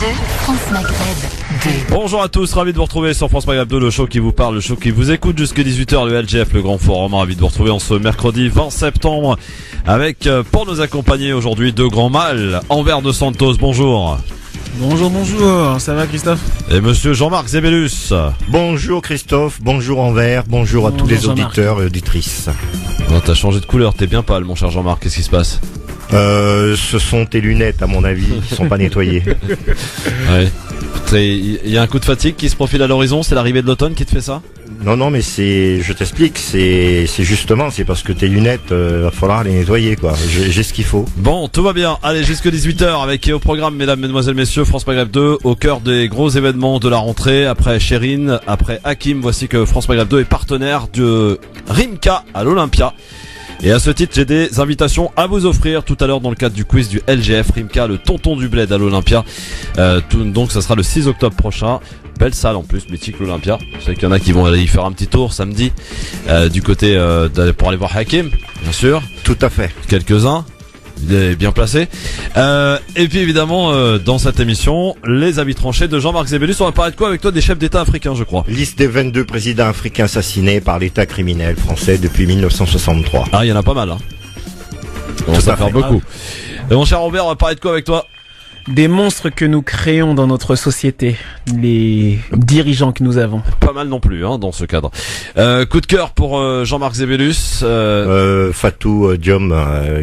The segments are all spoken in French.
France Maghreb 2. Bonjour à tous, ravi de vous retrouver sur France Maghreb 2, le show qui vous parle, le show qui vous écoute jusqu'à 18h, le LGF, le grand forum. Ravi de vous retrouver en ce mercredi 20 septembre avec, pour nous accompagner aujourd'hui, deux grands mâles. Anvers de Santos, bonjour. Bonjour, ça va Christophe? Et monsieur Jean-Marc Zébellus. Bonjour Christophe, bonjour Anvers, bonjour à tous les auditeurs et auditrices. Oh, t'as changé de couleur, t'es bien pâle mon cher Jean-Marc, qu'est-ce qui se passe? Ce sont tes lunettes à mon avis, qui sont pas nettoyées. Ouais. Il y a un coup de fatigue qui se profile à l'horizon, c'est l'arrivée de l'automne qui te fait ça? Non, mais je t'explique, c'est parce que tes lunettes, va falloir les nettoyer quoi. J'ai ce qu'il faut. Bon, tout va bien. Allez, jusque 18h avec au programme, mesdames, mesdemoiselles, messieurs, France Maghreb 2, au cœur des gros événements de la rentrée. Après Chérine, après Hakim, voici que France Maghreb 2 est partenaire de Rimka à l'Olympia. Et à ce titre, j'ai des invitations à vous offrir tout à l'heure dans le cadre du quiz du LGF. Rimka, le tonton du bled à l'Olympia. Donc ça sera le 6 octobre prochain. Belle salle en plus, mythique l'Olympia. Je sais qu'il y en a qui vont aller y faire un petit tour samedi du côté pour aller voir Hakim, bien sûr. Tout à fait. Quelques-uns. Il est bien placé. Et puis évidemment, dans cette émission, les avis tranchés de Jean-Marc Zébellus. On va parler de quoi avec toi? Des chefs d'État africains, je crois. Liste des 22 présidents africains assassinés par l'État criminel français depuis 1963. Ah, il y en a pas mal, hein. Ça va faire beaucoup. Et mon cher Robert, on va parler de quoi avec toi? Des monstres que nous créons dans notre société, les dirigeants que nous avons. Pas mal non plus, hein, dans ce cadre. Coup de cœur pour Jean-Marc Zébellus. Fatou Diom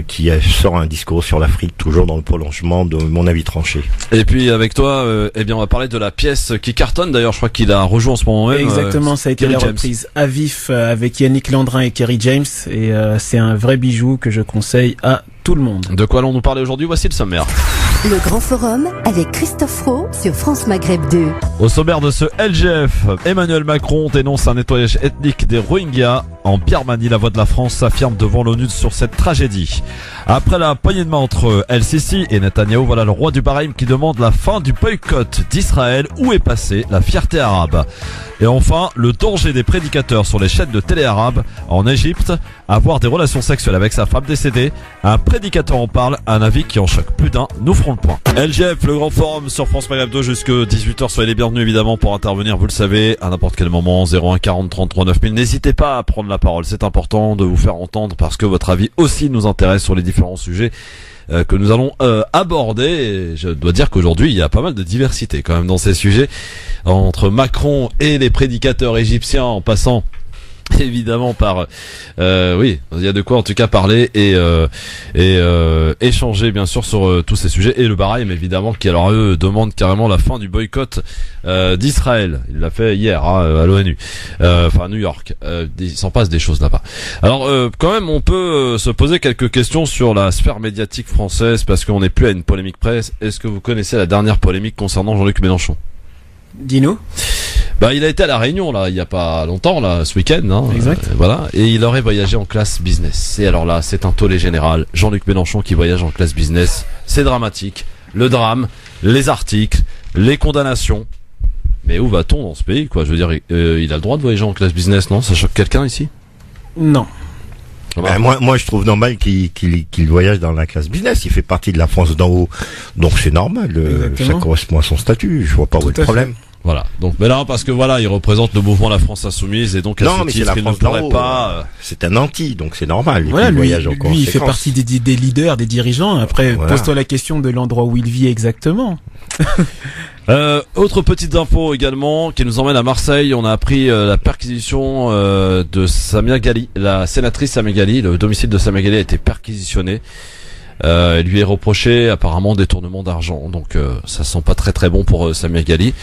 qui sort un discours sur l'Afrique, toujours dans le prolongement de mon avis tranché. Et puis avec toi, on va parler de la pièce qui cartonne. D'ailleurs, je crois qu'il a rejoint en ce moment même. Exactement, ça a été la reprise à vif avec Yannick Landrin et Kerry James. Et c'est un vrai bijou que je conseille à tout le monde. De quoi allons-nous parler aujourd'hui? Voici le sommaire. Le grand forum avec Christophe Roux sur France Maghreb 2. Au sommaire de ce LGF, Emmanuel Macron dénonce un nettoyage ethnique des Rohingyas en Birmanie. La voix de la France s'affirme devant l'ONU sur cette tragédie. Après la poignée de main entre El-Sisi et Netanyahou, voilà le roi du Bahreïn qui demande la fin du boycott d'Israël. Où est passée la fierté arabe? Et enfin, le danger des prédicateurs sur les chaînes de télé arabes en Égypte. Avoir des relations sexuelles avec sa femme décédée. Un prédicateur en parle, un avis qui en choque plus d'un. Nous ferons le point. LGF, le grand forum sur France Maghreb 2 jusque 18h. Soyez les bienvenus évidemment pour intervenir, vous le savez, à n'importe quel moment. 01 40 33 9000. N'hésitez pas à prendre la parole. C'est important de vous faire entendre parce que votre avis aussi nous intéresse sur les différents sujets que nous allons aborder. Et je dois dire qu'aujourd'hui, il y a pas mal de diversité quand même dans ces sujets. Entre Macron et les prédicateurs égyptiens en passant évidemment par oui, il y a de quoi en tout cas parler et échanger bien sûr sur tous ces sujets. Et le Bahreïn évidemment qui alors eux demandent carrément la fin du boycott d'Israël. Il l'a fait hier à l'ONU, enfin à New York. Il s'en passe des choses là-bas. Alors quand même on peut se poser quelques questions sur la sphère médiatique française parce qu'on n'est plus à une polémique presse. Est-ce que vous connaissez la dernière polémique concernant Jean-Luc Mélenchon? Dis-nous. Bah, il a été à la Réunion là, il y a pas longtemps là, ce week-end, hein. Exact. Voilà, et il aurait voyagé en classe business. Et alors là, c'est un tollé général. Jean-Luc Mélenchon qui voyage en classe business, c'est dramatique. Le drame, les articles, les condamnations. Mais où va-t-on dans ce pays, quoi? Je veux dire, il a le droit de voyager en classe business, non? Ça choque quelqu'un ici? Non. Moi, je trouve normal qu'il voyage dans la classe business. Il fait partie de la France d'en haut, donc c'est normal. Ça correspond à son statut. Je vois pas où est le problème. Voilà. Donc, mais là, parce que voilà, il représente le mouvement La France Insoumise et donc à ce titre, il ne pourrait pas. C'est un anti, donc c'est normal. Voilà, lui, il fait partie des leaders, des dirigeants. Après, voilà. Pose-toi la question de l'endroit où il vit exactement. Autre petite info également qui nous emmène à Marseille. On a appris la perquisition de Samia Ghali, la sénatrice Samia Ghali. Le domicile de Samia Ghali a été perquisitionné. Il lui est reproché apparemment détournement d'argent, donc ça sent pas très très bon pour Samia Ghali.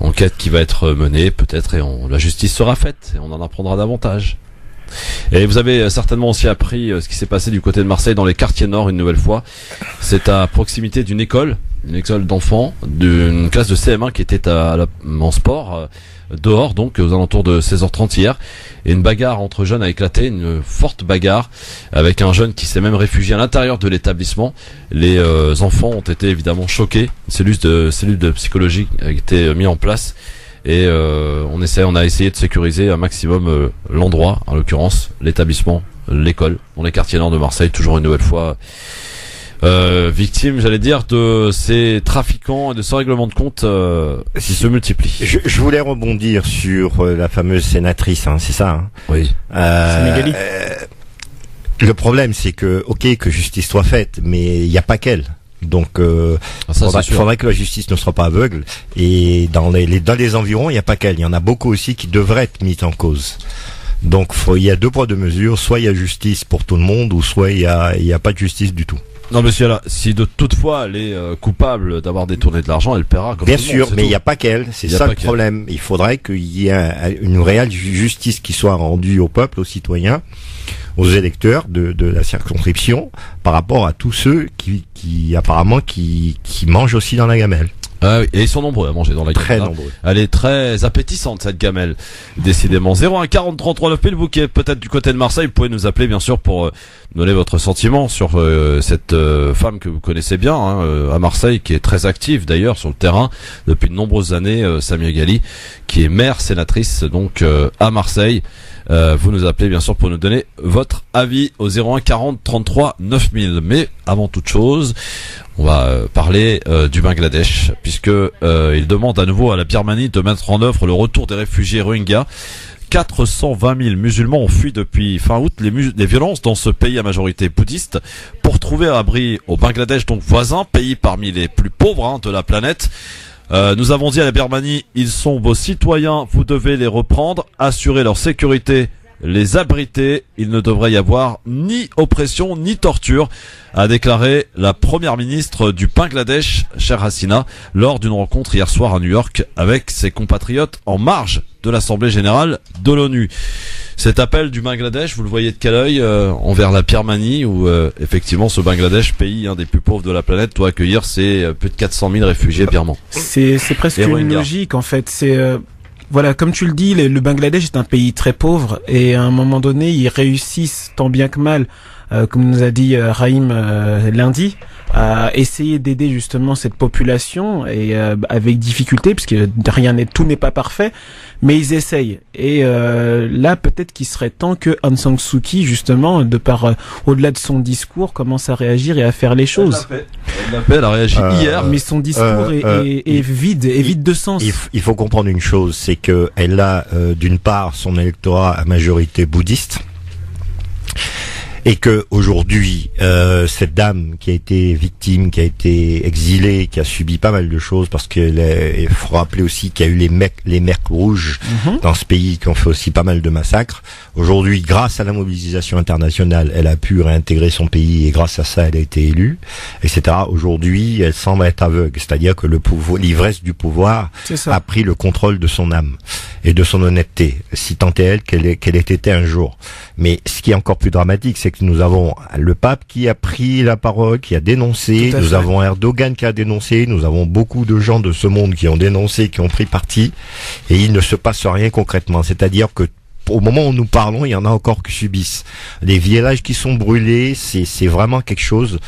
Enquête qui va être menée peut-être et la justice sera faite et on en apprendra davantage. Et vous avez certainement aussi appris ce qui s'est passé du côté de Marseille dans les quartiers nord une nouvelle fois. C'est à proximité d'une école d'enfants, d'une classe de CM1 qui était en sport dehors, donc aux alentours de 16h30 hier, et une bagarre entre jeunes a éclaté, une forte bagarre avec un jeune qui s'est même réfugié à l'intérieur de l'établissement. Les enfants ont été évidemment choqués, une cellule de psychologie a été mise en place et on a essayé de sécuriser un maximum l'endroit, en l'occurrence l'établissement, l'école, dans les quartiers nord de Marseille, toujours une nouvelle fois. victime, j'allais dire, de ces trafiquants et de ce règlement de compte qui se multiplient. Je voulais rebondir sur la fameuse sénatrice, c'est ça, hein. Oui. Sénégalais. Le problème, c'est que, que justice soit faite, mais il n'y a pas qu'elle. Donc, faudrait que la justice ne soit pas aveugle. Et dans les environs, il n'y a pas qu'elle. Il y en a beaucoup aussi qui devraient être mises en cause. Donc, il y a 2 poids 2 mesures. Soit il y a justice pour tout le monde, ou soit il y a pas de justice du tout. Non, monsieur, là, si de toutefois elle est coupable d'avoir détourné de l'argent, elle paiera comme bien tout le sûr, monde, mais il n'y a pas qu'elle. C'est ça le problème. Il faudrait qu'il y ait une réelle justice qui soit rendue au peuple, aux citoyens, aux électeurs de la circonscription, par rapport à tous ceux qui apparemment qui mangent aussi dans la gamelle. Ah oui, et ils sont nombreux à manger dans la gamelle. Très nombreux. Elle est très appétissante, cette gamelle. Décidément. 01 40 33 9 000, vous qui êtes peut-être du côté de Marseille, vous pouvez nous appeler, bien sûr, pour donner votre sentiment sur cette femme que vous connaissez bien, à Marseille, qui est très active d'ailleurs sur le terrain depuis de nombreuses années, Samia Ghali, qui est maire sénatrice, donc, à Marseille. Vous nous appelez, bien sûr, pour nous donner votre avis au 01 40 33 9000. Mais, avant toute chose, on va parler du Bangladesh, puisque il demande à nouveau à la Birmanie de mettre en œuvre le retour des réfugiés Rohingyas. 420 000 musulmans ont fui depuis fin août les violences dans ce pays à majorité bouddhiste pour trouver abri au Bangladesh, donc voisin, pays parmi les plus pauvres de la planète. Nous avons dit à la Birmanie, ils sont vos citoyens, vous devez les reprendre, assurer leur sécurité, les abriter. Il ne devrait y avoir ni oppression ni torture, a déclaré la première ministre du Bangladesh, Sheikh Hasina, lors d'une rencontre hier soir à New York avec ses compatriotes en marge de l'Assemblée générale de l'ONU. Cet appel du Bangladesh, vous le voyez de quel œil envers la Birmanie, où effectivement ce Bangladesh, pays un des plus pauvres de la planète, doit accueillir ses plus de 400 000 réfugiés birmans. C'est presque une logique en fait. Voilà, comme tu le dis, le Bangladesh est un pays très pauvre et à un moment donné, ils réussissent tant bien que mal, comme nous a dit Raïm lundi, à essayer d'aider justement cette population et avec difficulté, puisque tout n'est pas parfait, mais ils essayent. Et là, peut-être qu'il serait temps que Aung San Suu Kyi, justement, au-delà de son discours, commence à réagir et à faire les choses. Elle a réagi hier, mais son discours est vide de sens. Il faut comprendre une chose, c'est que elle a d'une part son électorat à majorité bouddhiste. Et que aujourd'hui, cette dame qui a été victime, qui a été exilée, qui a subi pas mal de choses, parce qu'il faut rappeler aussi qu'il y a eu les mercs rouges dans ce pays qui ont fait aussi pas mal de massacres. Aujourd'hui, grâce à la mobilisation internationale, elle a pu réintégrer son pays et grâce à ça, elle a été élue, etc. Aujourd'hui, elle semble être aveugle, c'est-à-dire que l'ivresse du pouvoir a pris le contrôle de son âme et de son honnêteté, si tant est elle qu'elle ait été un jour. Mais ce qui est encore plus dramatique, c'est que nous avons le pape qui a pris la parole, qui a dénoncé, nous avons Erdogan qui a dénoncé, nous avons beaucoup de gens de ce monde qui ont dénoncé, qui ont pris parti, et il ne se passe rien concrètement. C'est-à-dire que au moment où nous parlons, il y en a encore qui subissent. Les villages qui sont brûlés, c'est vraiment quelque chose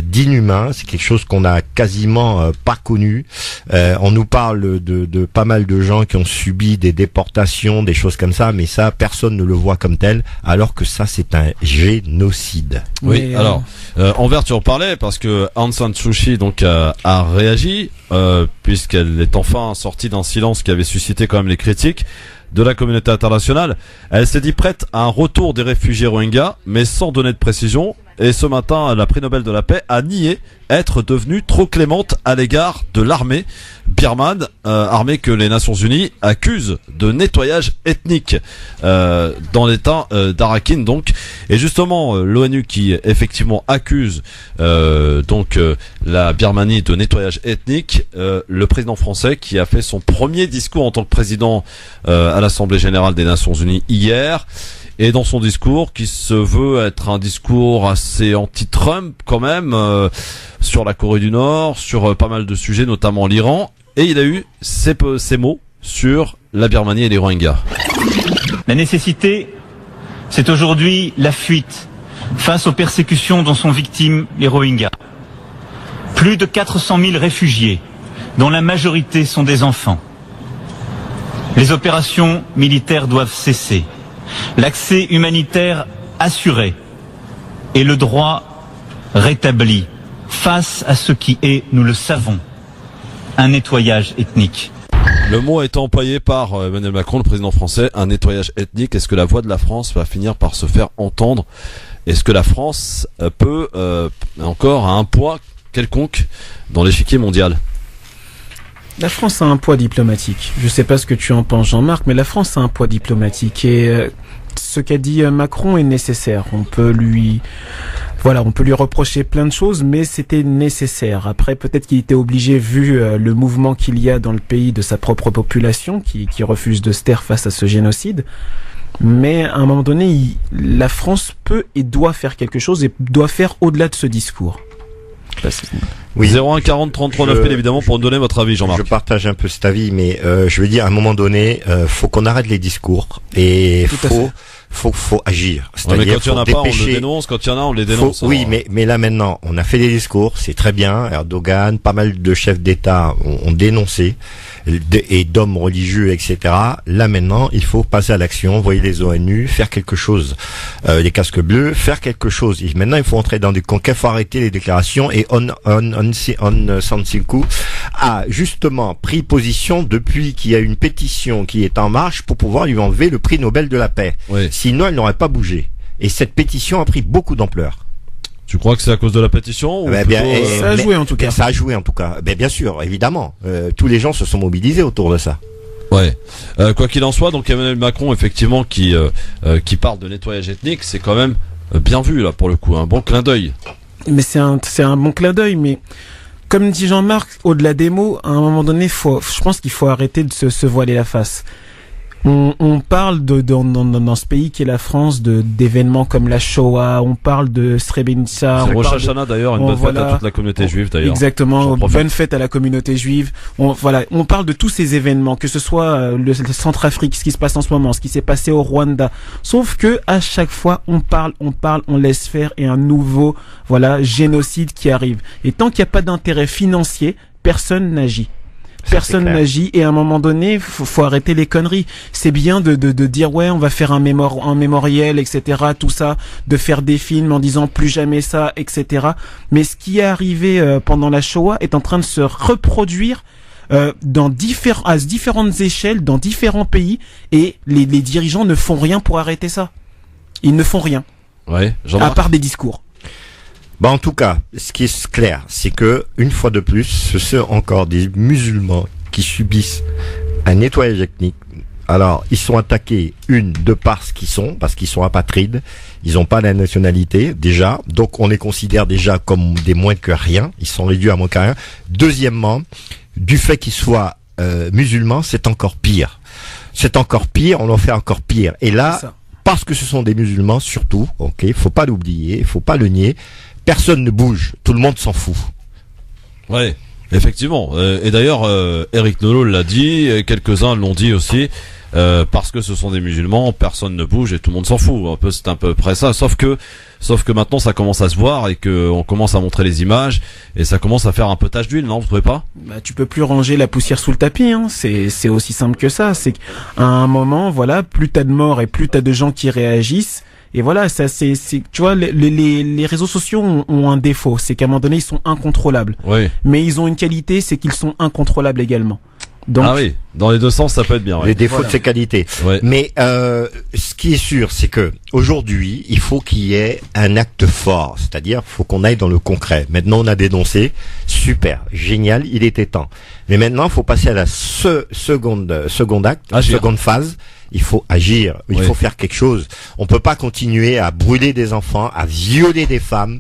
d'inhumain. C'est quelque chose qu'on a quasiment pas connu. On nous parle de pas mal de gens qui ont subi des déportations, des choses comme ça, mais ça, personne ne le voit comme tel, alors que ça, c'est un génocide. Oui, alors, Envers, tu en parlais, parce que Aung San Suu Kyi donc a réagi, puisqu'elle est enfin sortie d'un silence qui avait suscité quand même les critiques de la communauté internationale. Elle s'est dit prête à un retour des réfugiés Rohingyas, mais sans donner de précision. Et ce matin, la prix Nobel de la paix a nié être devenue trop clémente à l'égard de l'armée birmane, armée que les Nations Unies accusent de nettoyage ethnique dans l'état d'Arakin donc. Et justement, l'ONU qui effectivement accuse la Birmanie de nettoyage ethnique, le président français qui a fait son premier discours en tant que président à l'Assemblée générale des Nations Unies hier. Et dans son discours, qui se veut être un discours assez anti-Trump quand même, sur la Corée du Nord, sur pas mal de sujets, notamment l'Iran, et il a eu ces mots sur la Birmanie et les Rohingyas. La nécessité, c'est aujourd'hui la fuite face aux persécutions dont sont victimes les Rohingyas. Plus de 400 000 réfugiés, dont la majorité sont des enfants. Les opérations militaires doivent cesser. L'accès humanitaire assuré et le droit rétabli face à ce qui est, nous le savons, un nettoyage ethnique. Le mot a été employé par Emmanuel Macron, le président français, un nettoyage ethnique. Est-ce que la voix de la France va finir par se faire entendre? Est-ce que la France peut encore a un poids quelconque dans l'échiquier mondial? La France a un poids diplomatique. Je sais pas ce que tu en penses, Jean-Marc, mais la France a un poids diplomatique et ce qu'a dit Macron est nécessaire. On peut lui reprocher plein de choses, mais c'était nécessaire. Après, peut-être qu'il était obligé, vu le mouvement qu'il y a dans le pays de sa propre population, qui refuse de se taire face à ce génocide. Mais à un moment donné, la France peut et doit faire quelque chose et doit faire au-delà de ce discours. Oui. 01 40 33 9000 évidemment pour nous donner votre avis, Jean-Marc. Je partage un peu cet avis, mais je veux dire à un moment donné, faut qu'on arrête les discours et faut agir. Ouais, mais quand il y en a pas, on le dénonce. Quand il y en a, on les dénonce. Oui, mais là maintenant, on a fait des discours, c'est très bien. Erdogan, pas mal de chefs d'État ont dénoncé et d'hommes religieux, etc. Là maintenant, il faut passer à l'action, envoyer les ONU, faire quelque chose. Les casques bleus, faire quelque chose. Et maintenant, il faut entrer dans des conquêtes, il faut arrêter les déclarations. Et Aung San Suu Kyi a justement pris position depuis qu'il y a une pétition qui est en marche pour pouvoir lui enlever le prix Nobel de la paix. Oui. Sinon, elle n'aurait pas bougé. Et cette pétition a pris beaucoup d'ampleur. Tu crois que c'est à cause de la pétition ou ça a joué en tout cas. Ça a joué en tout cas. Bien sûr, évidemment. Tous les gens se sont mobilisés autour de ça. Ouais. Quoi qu'il en soit, donc Emmanuel Macron, effectivement, qui parle de nettoyage ethnique, c'est quand même bien vu là pour le coup, un bon clin d'œil. Mais c'est un bon clin d'œil, mais comme dit Jean-Marc, au-delà des mots, à un moment donné, je pense qu'il faut arrêter de se voiler la face. On parle dans ce pays qui est la France d'événements comme la Shoah, on parle de Srebrenica. C'est Rosh Hashanah d'ailleurs, une bonne fête à toute la communauté juive d'ailleurs. Exactement, bonne fête à la communauté juive. On parle de tous ces événements, que ce soit le Centrafrique, ce qui se passe en ce moment, ce qui s'est passé au Rwanda. Sauf que à chaque fois, on parle, on laisse faire et un nouveau génocide qui arrive. Et tant qu'il n'y a pas d'intérêt financier, personne n'agit. Personne n'agit et à un moment donné, faut arrêter les conneries. C'est bien de dire ouais, on va faire un mémoriel, etc. Tout ça, de faire des films en disant plus jamais ça, etc. Mais ce qui est arrivé pendant la Shoah est en train de se reproduire à différentes échelles, dans différents pays, et les dirigeants ne font rien pour arrêter ça. Ils ne font rien. Ouais, à part des discours. En tout cas, ce qui est clair, c'est que, une fois de plus, ce sont encore des musulmans qui subissent un nettoyage ethnique. Alors, ils sont attaqués, parce qu'ils sont apatrides, ils n'ont pas la nationalité, déjà, donc on les considère déjà comme des moins que rien, ils sont réduits à moins que rien. Deuxièmement, du fait qu'ils soient musulmans, c'est encore pire. On en fait encore pire. Et là, parce que ce sont des musulmans, surtout, faut pas l'oublier, faut pas le nier, personne ne bouge, tout le monde s'en fout. Ouais, effectivement. Et d'ailleurs, Éric Nolot l'a dit, et quelques-uns l'ont dit aussi, parce que ce sont des musulmans, personne ne bouge et tout le monde s'en fout. C'est un peu près ça. Sauf que maintenant ça commence à se voir et que on commence à montrer les images et ça commence à faire un peu tache d'huile, non? Vous trouvez pas? Tu peux plus ranger la poussière sous le tapis, hein. C'est aussi simple que ça. C'est qu'à un moment, plus t'as de morts et plus t'as de gens qui réagissent. Et voilà, ça c'est tu vois, les réseaux sociaux ont un défaut, c'est qu'à un moment donné ils sont incontrôlables. Oui. Mais ils ont une qualité, c'est qu'ils sont incontrôlables également. Donc, ah oui, dans les deux sens ça peut être bien. Ouais. Les défauts de ces qualités. Ouais. Mais ce qui est sûr, c'est que aujourd'hui, il faut qu'il y ait un acte fort, c'est-à-dire faut qu'on aille dans le concret. Maintenant, on a dénoncé, super, génial, il était temps. Mais maintenant, il faut passer à la seconde acte, seconde phase. Il faut agir, il faut faire quelque chose. On peut pas continuer à brûler des enfants, à violer des femmes,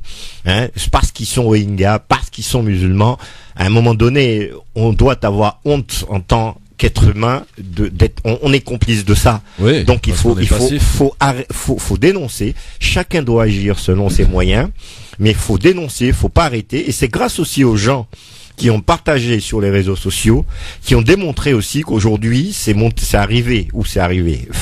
parce qu'ils sont Rohingyas, parce qu'ils sont musulmans. À un moment donné, on doit avoir honte en tant qu'être humain on est complice de ça. Oui, donc il faut dénoncer. Chacun doit agir selon ses moyens, mais il faut dénoncer, il faut pas arrêter. Et c'est grâce aussi aux gens qui ont partagé sur les réseaux sociaux, qui ont démontré aussi qu'aujourd'hui c'est arrivé.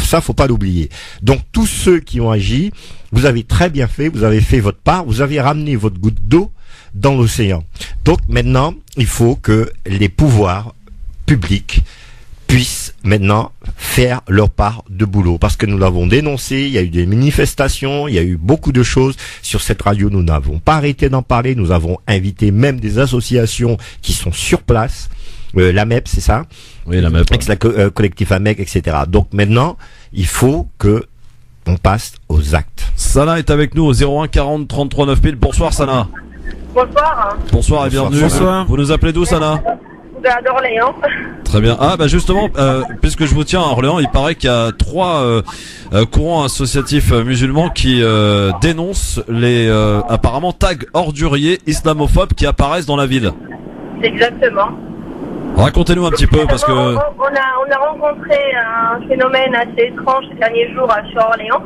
Ça, faut pas l'oublier. Donc tous ceux qui ont agi, vous avez très bien fait, vous avez fait votre part, vous avez ramené votre goutte d'eau dans l'océan. Donc maintenant, il faut que les pouvoirs publics puissent maintenant faire leur part de boulot. Parce que nous l'avons dénoncé, il y a eu des manifestations, il y a eu beaucoup de choses sur cette radio. Nous n'avons pas arrêté d'en parler. Nous avons invité même des associations qui sont sur place. L'AMEP, c'est ça? Oui, l'AMEP. Collectif AMEC, etc. Donc maintenant, il faut que on passe aux actes. Sana est avec nous au 01 40 33 9000. Bonsoir Sana. Bonsoir. Bonsoir et bienvenue. Bonsoir. Vous nous appelez d'où Sana? D'Orléans. Très bien. Ah bah justement, puisque je vous tiens à Orléans, il paraît qu'il y a 3 courants associatifs musulmans qui dénoncent les apparemment tags orduriers islamophobes qui apparaissent dans la ville. Exactement. Racontez-nous un petit peu parce que... On a rencontré un phénomène assez étrange ces derniers jours sur Orléans.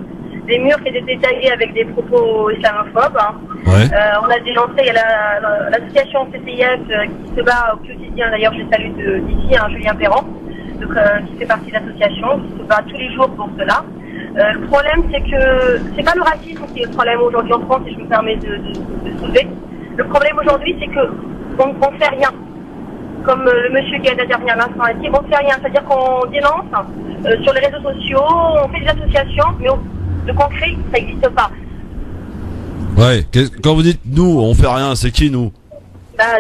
Des murs qui étaient tagués avec des propos islamophobes. Ouais. On a dénoncé, il y a l'association CCIF qui se bat au quotidien, d'ailleurs je salue d'ici, Julien Perron, donc, qui fait partie de l'association, qui se bat tous les jours pour cela. Le problème c'est que, c'est pas le racisme qui est le problème aujourd'hui en France, et je me permets de soulever. Le problème aujourd'hui c'est que on fait rien. Comme le monsieur qui a intervenu à l'instant a dit, on fait rien, c'est-à-dire qu'on dénonce sur les réseaux sociaux, on fait des associations, mais le concret, ça n'existe pas. Ouais, quand vous dites nous, on fait rien, c'est qui nous?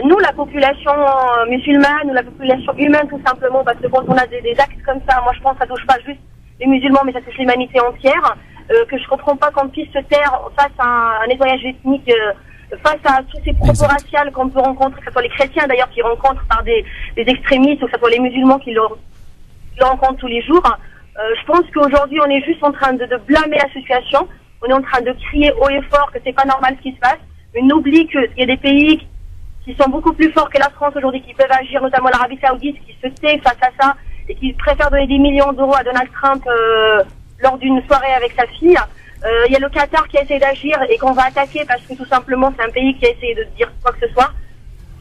Nous, la population musulmane ou la population humaine tout simplement, parce que quand on a des actes comme ça, moi je pense que ça touche pas juste les musulmans, mais ça touche l'humanité entière, que je comprends pas qu'on puisse se taire face à un nettoyage ethnique, face à tous ces propos raciales qu'on peut rencontrer, que ce soit les chrétiens d'ailleurs qui rencontrent par des extrémistes, ou que ce soit les musulmans qui le rencontrent tous les jours. Je pense qu'aujourd'hui on est juste en train de blâmer la situation, on est en train de crier haut et fort que c'est pas normal ce qui se passe, mais on oublie qu'il y a des pays qui sont beaucoup plus forts que la France aujourd'hui, qui peuvent agir, notamment l'Arabie Saoudite, qui se tait face à ça, et qui préfère donner des millions d'euros à Donald Trump lors d'une soirée avec sa fille. Il y a le Qatar qui a essayé d'agir et qu'on va attaquer parce que tout simplement c'est un pays qui a essayé de dire quoi que ce soit.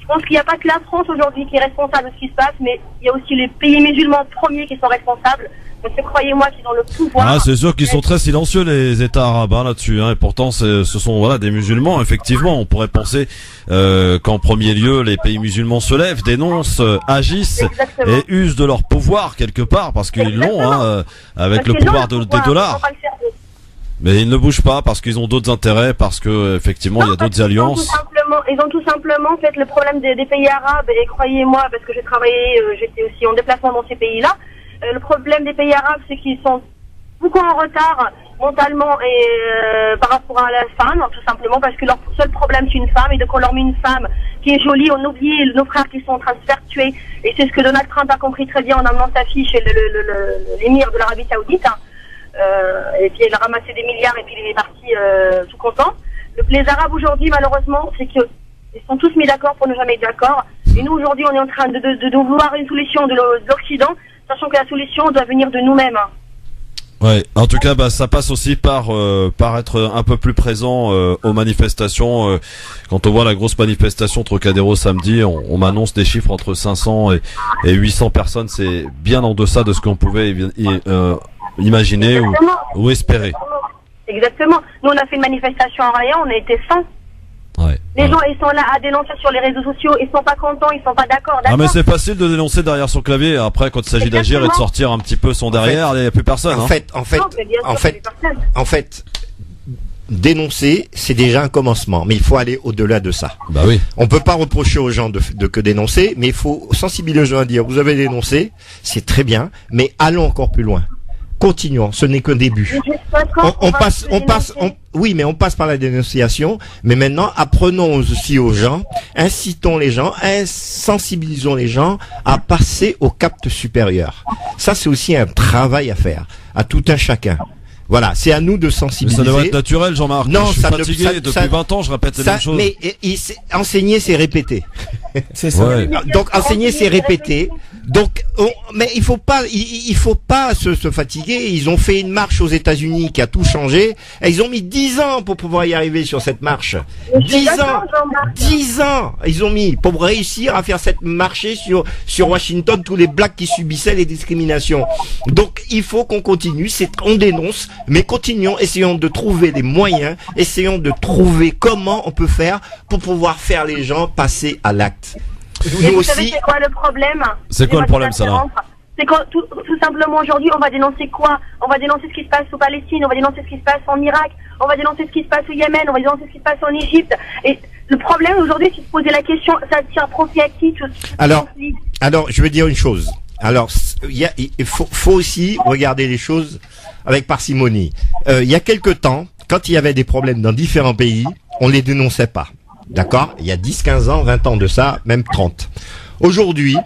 Je pense qu'il n'y a pas que la France aujourd'hui qui est responsable de ce qui se passe, mais il y a aussi les pays musulmans premiers qui sont responsables. Donc croyez-moi qu'ils ont le pouvoir. Ah, c'est sûr qu'ils sont très silencieux les États arabes là-dessus, et pourtant ce sont des musulmans. Effectivement, on pourrait penser qu'en premier lieu les pays musulmans se lèvent, dénoncent, agissent. Exactement. Et usent de leur pouvoir quelque part parce qu'ils l'ont avec le pouvoir des dollars. Mais ils ne bougent pas parce qu'ils ont d'autres intérêts, parce que effectivement il y a d'autres alliances. Ils ont tout simplement fait le problème des pays arabes, et croyez-moi, parce que j'ai travaillé, j'étais aussi en déplacement dans ces pays-là. Le problème des pays arabes, c'est qu'ils sont beaucoup en retard mentalement et par rapport à la femme, tout simplement parce que leur seul problème c'est une femme, et donc on leur met une femme qui est jolie, on oublie nos frères qui sont en train de se faire tuer, et c'est ce que Donald Trump a compris très bien en amenant sa fille chez l'émir de l'Arabie Saoudite. Et puis il a ramassé des milliards et puis il est parti tout content. Les Arabes aujourd'hui, malheureusement, c'est qu'ils sont tous mis d'accord pour ne jamais être d'accord. Et nous aujourd'hui, on est en train de vouloir une solution de l'Occident, sachant que la solution doit venir de nous-mêmes. Ouais, en tout cas, ça passe aussi par être un peu plus présent aux manifestations. Quand on voit la grosse manifestation Trocadéro samedi, on m'annonce des chiffres entre 500 et 800 personnes. C'est bien en deçà de ce qu'on pouvait imaginer ou espérer. Exactement. Nous, on a fait une manifestation en Orléans, on a été 100. Ouais. Les gens, ils sont là à dénoncer sur les réseaux sociaux, ils sont pas contents, ils sont pas d'accord. Ah, mais c'est facile de dénoncer derrière son clavier. Après, quand il s'agit d'agir et de sortir un petit peu son derrière, il n'y a plus personne. En fait, dénoncer, c'est déjà un commencement, mais il faut aller au-delà de ça. Bah oui. On peut pas reprocher aux gens de que dénoncer, mais il faut sensibiliser les gens à dire, vous avez dénoncé, c'est très bien, mais allons encore plus loin. Continuons, ce n'est qu'un début. On passe par la dénonciation, mais maintenant apprenons aussi aux gens, incitons les gens, sensibilisons les gens à passer au cap supérieur. Ça, c'est aussi un travail à faire, à tout un chacun. Voilà, c'est à nous de sensibiliser. Mais ça devrait être naturel, Jean-Marc. Non, je suis fatigué depuis 20 ans, je répète les mêmes choses. Mais enseigner, c'est répéter. C'est ça. Ouais. Donc enseigner, c'est répéter. Donc, mais il faut pas se fatiguer. Ils ont fait une marche aux États-Unis qui a tout changé. Et ils ont mis 10 ans pour pouvoir y arriver sur cette marche. 10 ans. Ils ont mis pour réussir à faire cette marché sur Washington, tous les blacks qui subissaient les discriminations. Donc, il faut qu'on continue. On dénonce, mais continuons. Essayons de trouver des moyens. Essayons de trouver comment on peut faire pour pouvoir faire les gens passer à l'acte. Et vous savez c'est quoi le problème? C'est quoi le problème, ça là? C'est quand tout simplement aujourd'hui on va dénoncer quoi? On va dénoncer ce qui se passe en Palestine, on va dénoncer ce qui se passe en Irak, on va dénoncer ce qui se passe au Yémen, on va dénoncer ce qui se passe en Égypte. Et le problème aujourd'hui, c'est de se poser la question, ça tire profit à qui? Alors, je veux dire une chose. Alors, il faut aussi regarder les choses avec parcimonie. Il y a quelque temps, quand il y avait des problèmes dans différents pays, on les dénonçait pas. D'accord? Il y a 10, 15 ans, 20 ans de ça, même 30. Aujourd'hui,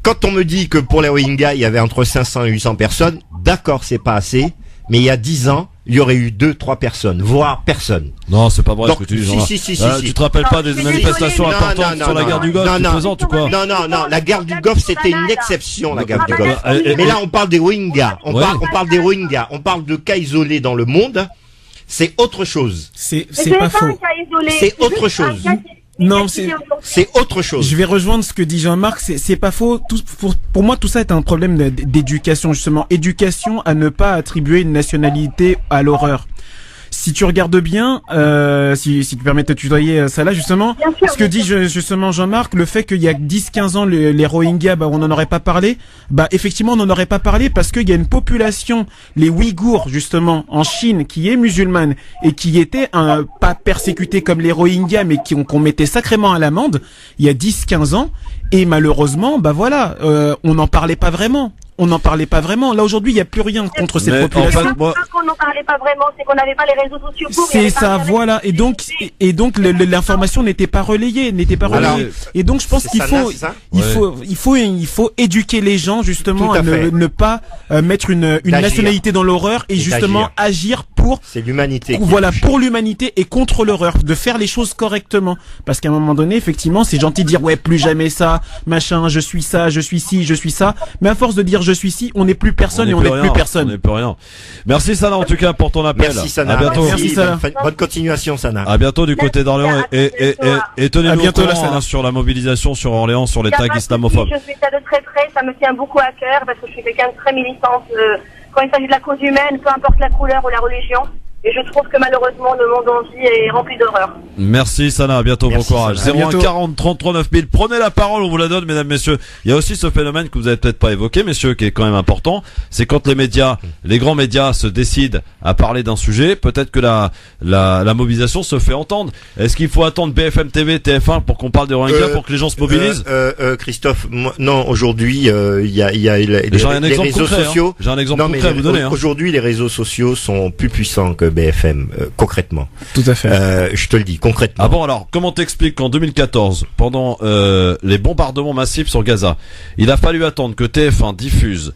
quand on me dit que pour les Rohingyas, il y avait entre 500 et 800 personnes, d'accord, c'est pas assez, mais il y a 10 ans, il y aurait eu 2-3 personnes, voire personne. Non, c'est pas vrai ce que tu dis. Si. Tu te rappelles pas des manifestations importantes sur la guerre du Golfe? Non, la guerre du Golfe, c'était une exception, la guerre du Golfe. Mais là, on parle des Rohingyas. On parle des Rohingyas. On parle de cas isolés dans le monde. C'est autre chose. C'est pas faux. C'est autre chose. Non, c'est autre chose. Je vais rejoindre ce que dit Jean-Marc. C'est pas faux. Pour moi, tout ça est un problème d'éducation, justement. Éducation à ne pas attribuer une nationalité à l'horreur. Si tu regardes bien, si tu permets de te tutoyer, Salah, justement, sûr, ce que dit justement Jean-Marc, le fait qu'il y a 10-15 ans, les Rohingyas, on n'en aurait pas parlé, effectivement, on n'en aurait pas parlé parce qu'il y a une population, les Ouïghours, justement, en Chine, qui est musulmane et qui était pas persécutée comme les Rohingyas, mais qu'on mettait sacrément à l'amende, il y a 10-15 ans, et malheureusement, on n'en parlait pas vraiment. On n'en parlait pas vraiment. Là, aujourd'hui, il n'y a plus rien contre cette population. En fait, qu'on n'en parlait pas vraiment, c'est qu'on n'avait pas les réseaux sociaux pour. C'est ça, voilà. Et donc l'information n'était pas relayée, Et donc, je pense qu'il faut éduquer les gens, justement, à ne pas mettre une nationalité dans l'horreur et justement agir pour. C'est l'humanité. Voilà, pour l'humanité et contre l'horreur. De faire les choses correctement. Parce qu'à un moment donné, effectivement, c'est gentil de dire, ouais, plus jamais ça, machin, je suis ça, je suis ci, je suis ça. Mais à force de dire je suis ci, on n'est plus personne et on n'est plus personne. On n'est plus rien. Merci Sana en tout cas pour ton appel. Merci Sana. À bientôt. Merci Sana. Bonne continuation Sana. À bientôt du côté d'Orléans et tenez-nous au courant sur la mobilisation sur Orléans sur les tags islamophobes. Je suis ça de très près, ça me tient beaucoup à cœur parce que je suis quelqu'un de très militante quand il s'agit de la cause humaine, peu importe la couleur ou la religion. Et je trouve que malheureusement le monde entier est rempli d'horreur. Merci Sana, à bientôt, bon courage. 01 40 33 9000, prenez la parole, on vous la donne mesdames, messieurs. Il y a aussi ce phénomène que vous avez peut-être pas évoqué, messieurs, qui est quand même important, c'est quand les grands médias se décident à parler d'un sujet, peut-être que la mobilisation se fait entendre. Est-ce qu'il faut attendre BFM TV, TF1 pour qu'on parle des Rohingyas, pour que les gens se mobilisent? Christophe, non, aujourd'hui, il y a les réseaux sociaux. J'ai un exemple concret à vous donner. Aujourd'hui, les réseaux sociaux sont plus puissants que BFM, concrètement. Tout à fait. Je te le dis, concrètement. Ah bon, alors, comment t'expliques qu'en 2014, pendant les bombardements massifs sur Gaza, il a fallu attendre que TF1 diffuse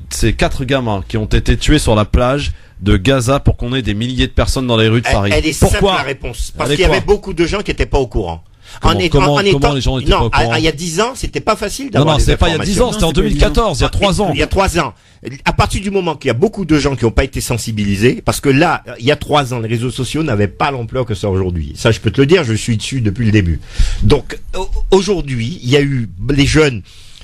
ces 4 gamins qui ont été tués sur la plage de Gaza pour qu'on ait des milliers de personnes dans les rues de Paris? Elle est simple la réponse. Parce qu'il y avait beaucoup de gens qui n'étaient pas au courant. Comment les gens étaient pas au courant? Il y a 10 ans, c'était pas facile d'avoir des informations. Non, c'est pas il y a 10 ans, c'était en 2014, il y a 3 ans. Il y a 3 ans. À partir du moment qu'il y a beaucoup de gens qui n'ont pas été sensibilisés, parce que là, il y a 3 ans, les réseaux sociaux n'avaient pas l'ampleur que ça aujourd'hui. Ça, je peux te le dire, je suis dessus depuis le début. Donc, aujourd'hui, il y a eu les jeunes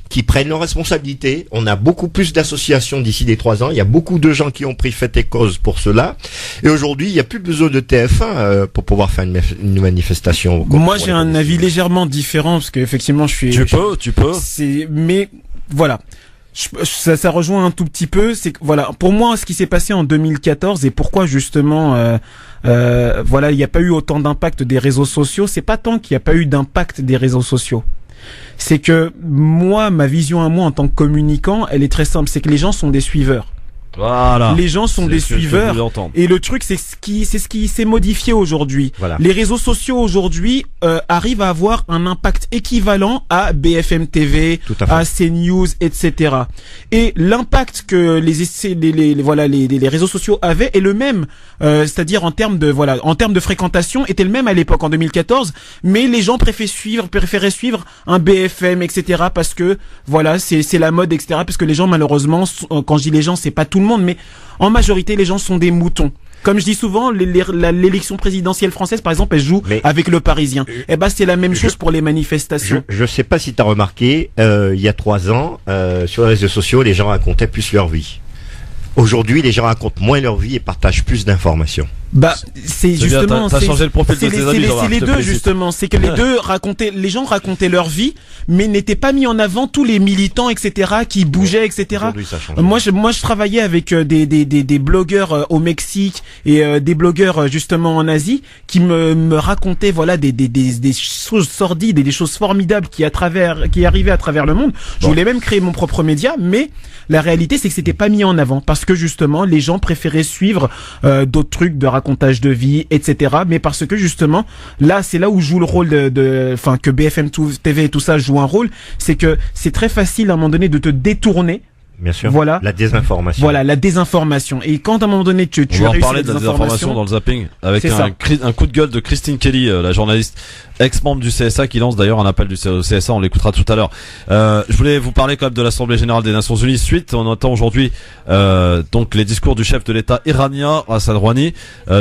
qui prennent leurs responsabilités. On a beaucoup plus d'associations d'ici les 3 ans. Il y a beaucoup de gens qui ont pris fait et cause pour cela. Et aujourd'hui, il n'y a plus besoin de TF1 pour pouvoir faire une manifestation. Moi, j'ai un avis légèrement différent parce qu'effectivement, je suis. Tu peux. Mais voilà. Ça rejoint un tout petit peu. C'est que voilà, pour moi, ce qui s'est passé en 2014 et pourquoi justement, il n'y a pas eu autant d'impact des réseaux sociaux. C'est pas tant qu'il n'y a pas eu d'impact des réseaux sociaux. C'est que moi, ma vision à moi en tant que communicant, elle est très simple. C'est que les gens sont des suiveurs. Voilà. Les gens sont des suiveurs. Et le truc, c'est ce qui s'est modifié aujourd'hui. Voilà. Les réseaux sociaux aujourd'hui arrivent à avoir un impact équivalent à BFM TV, à CNews, etc. Et l'impact que les réseaux sociaux avaient est le même, c'est-à-dire en termes de fréquentation était le même à l'époque en 2014. Mais les gens préféraient suivre un BFM, etc. Parce que c'est la mode, etc. Parce que les gens malheureusement, quand je dis les gens, c'est pas tout le monde, mais en majorité, les gens sont des moutons. Comme je dis souvent, l'élection présidentielle française, par exemple, elle joue avec le Parisien. C'est la même chose pour les manifestations. Je sais pas si tu as remarqué, il y a 3 ans, sur les réseaux sociaux, les gens racontaient plus leur vie. Aujourd'hui, les gens racontent moins leur vie et partagent plus d'informations. C'est justement, t'as changé le profil de tes amis, c'est les deux justement, c'est que les gens racontaient leur vie, mais n'étaient pas mis en avant tous les militants, etc., qui bougeaient, etc. Moi, je travaillais avec des blogueurs au Mexique et des blogueurs justement en Asie qui me racontaient des choses sordides et des choses formidables qui arrivaient à travers le monde. Je voulais même créer mon propre média, mais la réalité, c'est que c'était pas mis en avant parce que justement, les gens préféraient suivre d'autres trucs de racontage de vie, etc. Mais parce que justement, là, c'est là où joue le rôle que BFM TV et tout ça joue un rôle, c'est que c'est très facile à un moment donné de te détourner. Bien sûr. Voilà. La désinformation. Voilà, la désinformation. Et quand à un moment donné tu as réussi parler de la désinformation dans le zapping avec un coup de gueule de Christine Kelly, la journaliste ex-membre du CSA qui lance d'ailleurs un appel du CSA, on l'écoutera tout à l'heure. Je voulais vous parler quand même de l'Assemblée Générale des Nations Unies. Suite, on entend aujourd'hui donc les discours du chef de l'État iranien Hassan Rouhani,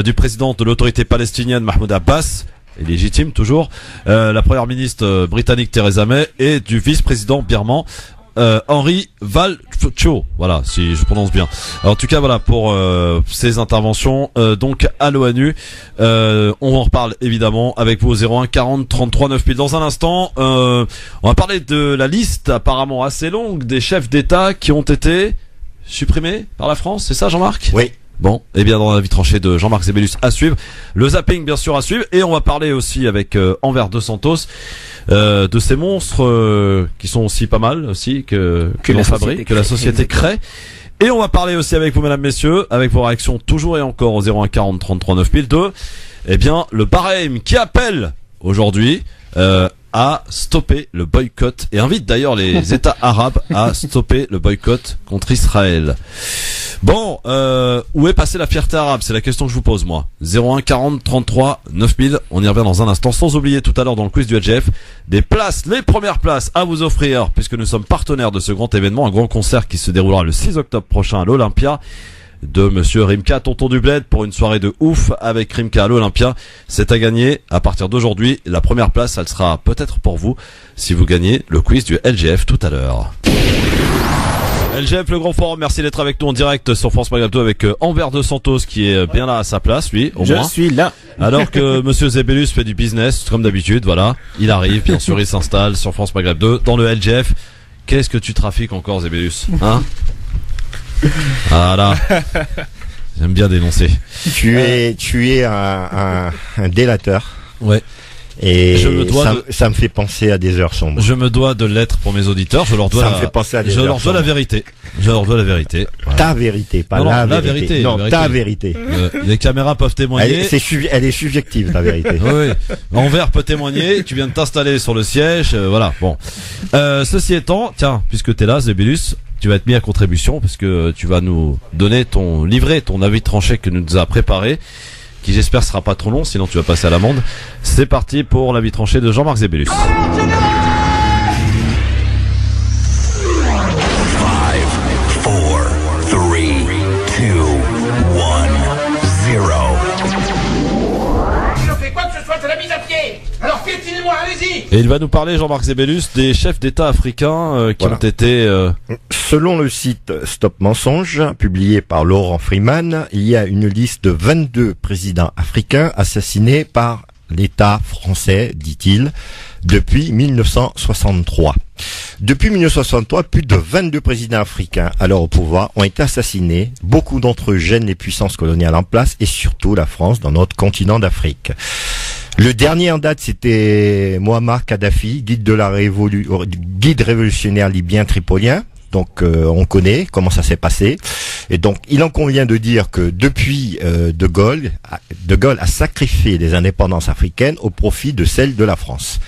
du président de l'autorité palestinienne Mahmoud Abbas, légitime toujours, la première ministre britannique Theresa May et du vice-président birman Henri Valcho, voilà, si je prononce bien. Alors, en tout cas, voilà pour ces interventions donc à l'ONU. On en reparle évidemment avec vous au 01 40 33 9000. Dans un instant, on va parler de la liste apparemment assez longue des chefs d'État qui ont été supprimés par la France. C'est ça, Jean-Marc ? Oui. Bon, et bien dans la vie tranchée de Jean-Marc Zébélus à suivre, le zapping bien sûr à suivre, et on va parler aussi avec Enver Dos Santos de ces monstres qui sont aussi pas mal aussi que l'on fabrique, que la société crée. Et on va parler aussi avec vous mesdames messieurs, avec vos réactions toujours et encore au 01 40 33 9002. Eh bien le Bahreïn qui appelle aujourd'hui à stopper le boycott et invite d'ailleurs les États arabes à stopper le boycott contre Israël. Bon, où est passée la fierté arabe? C'est la question que je vous pose moi. 01 40 33 9000, on y revient dans un instant. Sans oublier tout à l'heure dans le quiz du LGF, des places, les premières places à vous offrir puisque nous sommes partenaires de ce grand événement, un grand concert qui se déroulera le 6 octobre prochain à l'Olympia de Monsieur Rimka, tonton du bled, pour une soirée de ouf avec Rimka à l'Olympia. C'est à gagner à partir d'aujourd'hui. La première place, elle sera peut-être pour vous si vous gagnez le quiz du LGF tout à l'heure. LGF, le grand forum, merci d'être avec nous en direct sur France Maghreb 2 avec Enver Dos Santos qui est bien là à sa place, lui, au moins. Je suis là. Alors que Monsieur Zébélus fait du business, comme d'habitude, voilà. Il arrive, bien sûr, il s'installe sur France Maghreb 2 dans le LGF. Qu'est-ce que tu trafiques encore, Zébélus, hein? Voilà. J'aime bien dénoncer. Tu es un délateur. Ouais. Et ça me fait penser à des heures sombres. Je me dois de l'être pour mes auditeurs. Je leur dois la vérité. Je leur dois la vérité. Voilà. Ta vérité, pas la vérité. Non, ta vérité. Les caméras peuvent témoigner. Elle est subjective, ta vérité. Oui. Envers peut témoigner. Tu viens de t'installer sur le siège. Voilà. Bon. Ceci étant, tiens, puisque t'es là, Zébélus, tu vas être mis à contribution parce que tu vas nous donner ton avis tranché que nous a préparé, qui j'espère sera pas trop long, sinon tu vas passer à l'amende. C'est parti pour l'avis tranché de Jean-Marc Zébélus. 5, 4, 3, 2, 1, 0. Je fais quoi que ce soit, c'est la mise à pied. Alors piétinez-moi, allez-y. Et il va nous parler, Jean-Marc Zébélus, des chefs d'État africains qui ont été... Selon le site Stop Mensonge, publié par Laurent Freeman, il y a une liste de 22 présidents africains assassinés par l'État français, dit-il, depuis 1963. Depuis 1963, plus de 22 présidents africains alors au pouvoir ont été assassinés. Beaucoup d'entre eux gênent les puissances coloniales en place et surtout la France dans notre continent d'Afrique. Le dernier en date, c'était Muammar Kadhafi, guide révolutionnaire libyen tripolien. Donc on connaît comment ça s'est passé. Et donc il en convient de dire que depuis De Gaulle a sacrifié les indépendances africaines au profit de celles de la France.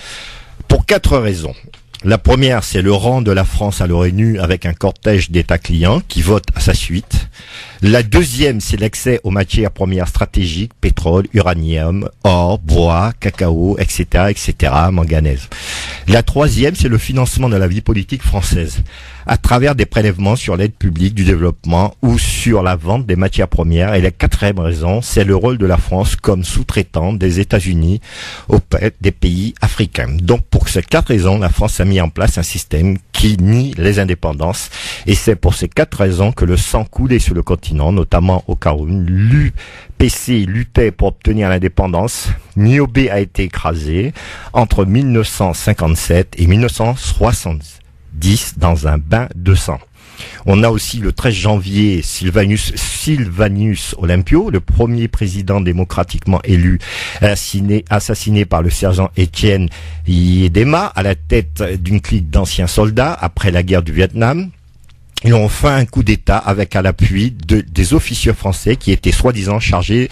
Pour 4 raisons. La première, c'est le rang de la France à l'ONU avec un cortège d'États clients qui votent à sa suite. La deuxième, c'est l'accès aux matières premières stratégiques, pétrole, uranium, or, bois, cacao, etc., manganèse. La troisième, c'est le financement de la vie politique française. à travers des prélèvements sur l'aide publique du développement ou sur la vente des matières premières. Et la quatrième raison, c'est le rôle de la France comme sous-traitant des États-Unis auprès des pays africains. Donc pour ces 4 raisons, la France a mis en place un système qui nie les indépendances. Et c'est pour ces 4 raisons que le sang coulait sur le continent, notamment au Cameroun. L'UPC luttait pour obtenir l'indépendance. Niobé a été écrasé entre 1957 et 1970 dans un bain de sang. On a aussi le 13 janvier Sylvanus Olympio, le premier président démocratiquement élu, assassiné par le sergent Étienne Hiedema à la tête d'une clique d'anciens soldats après la guerre du Vietnam. Ils ont fait un coup d'État avec à l'appui des officiers français qui étaient soi-disant chargés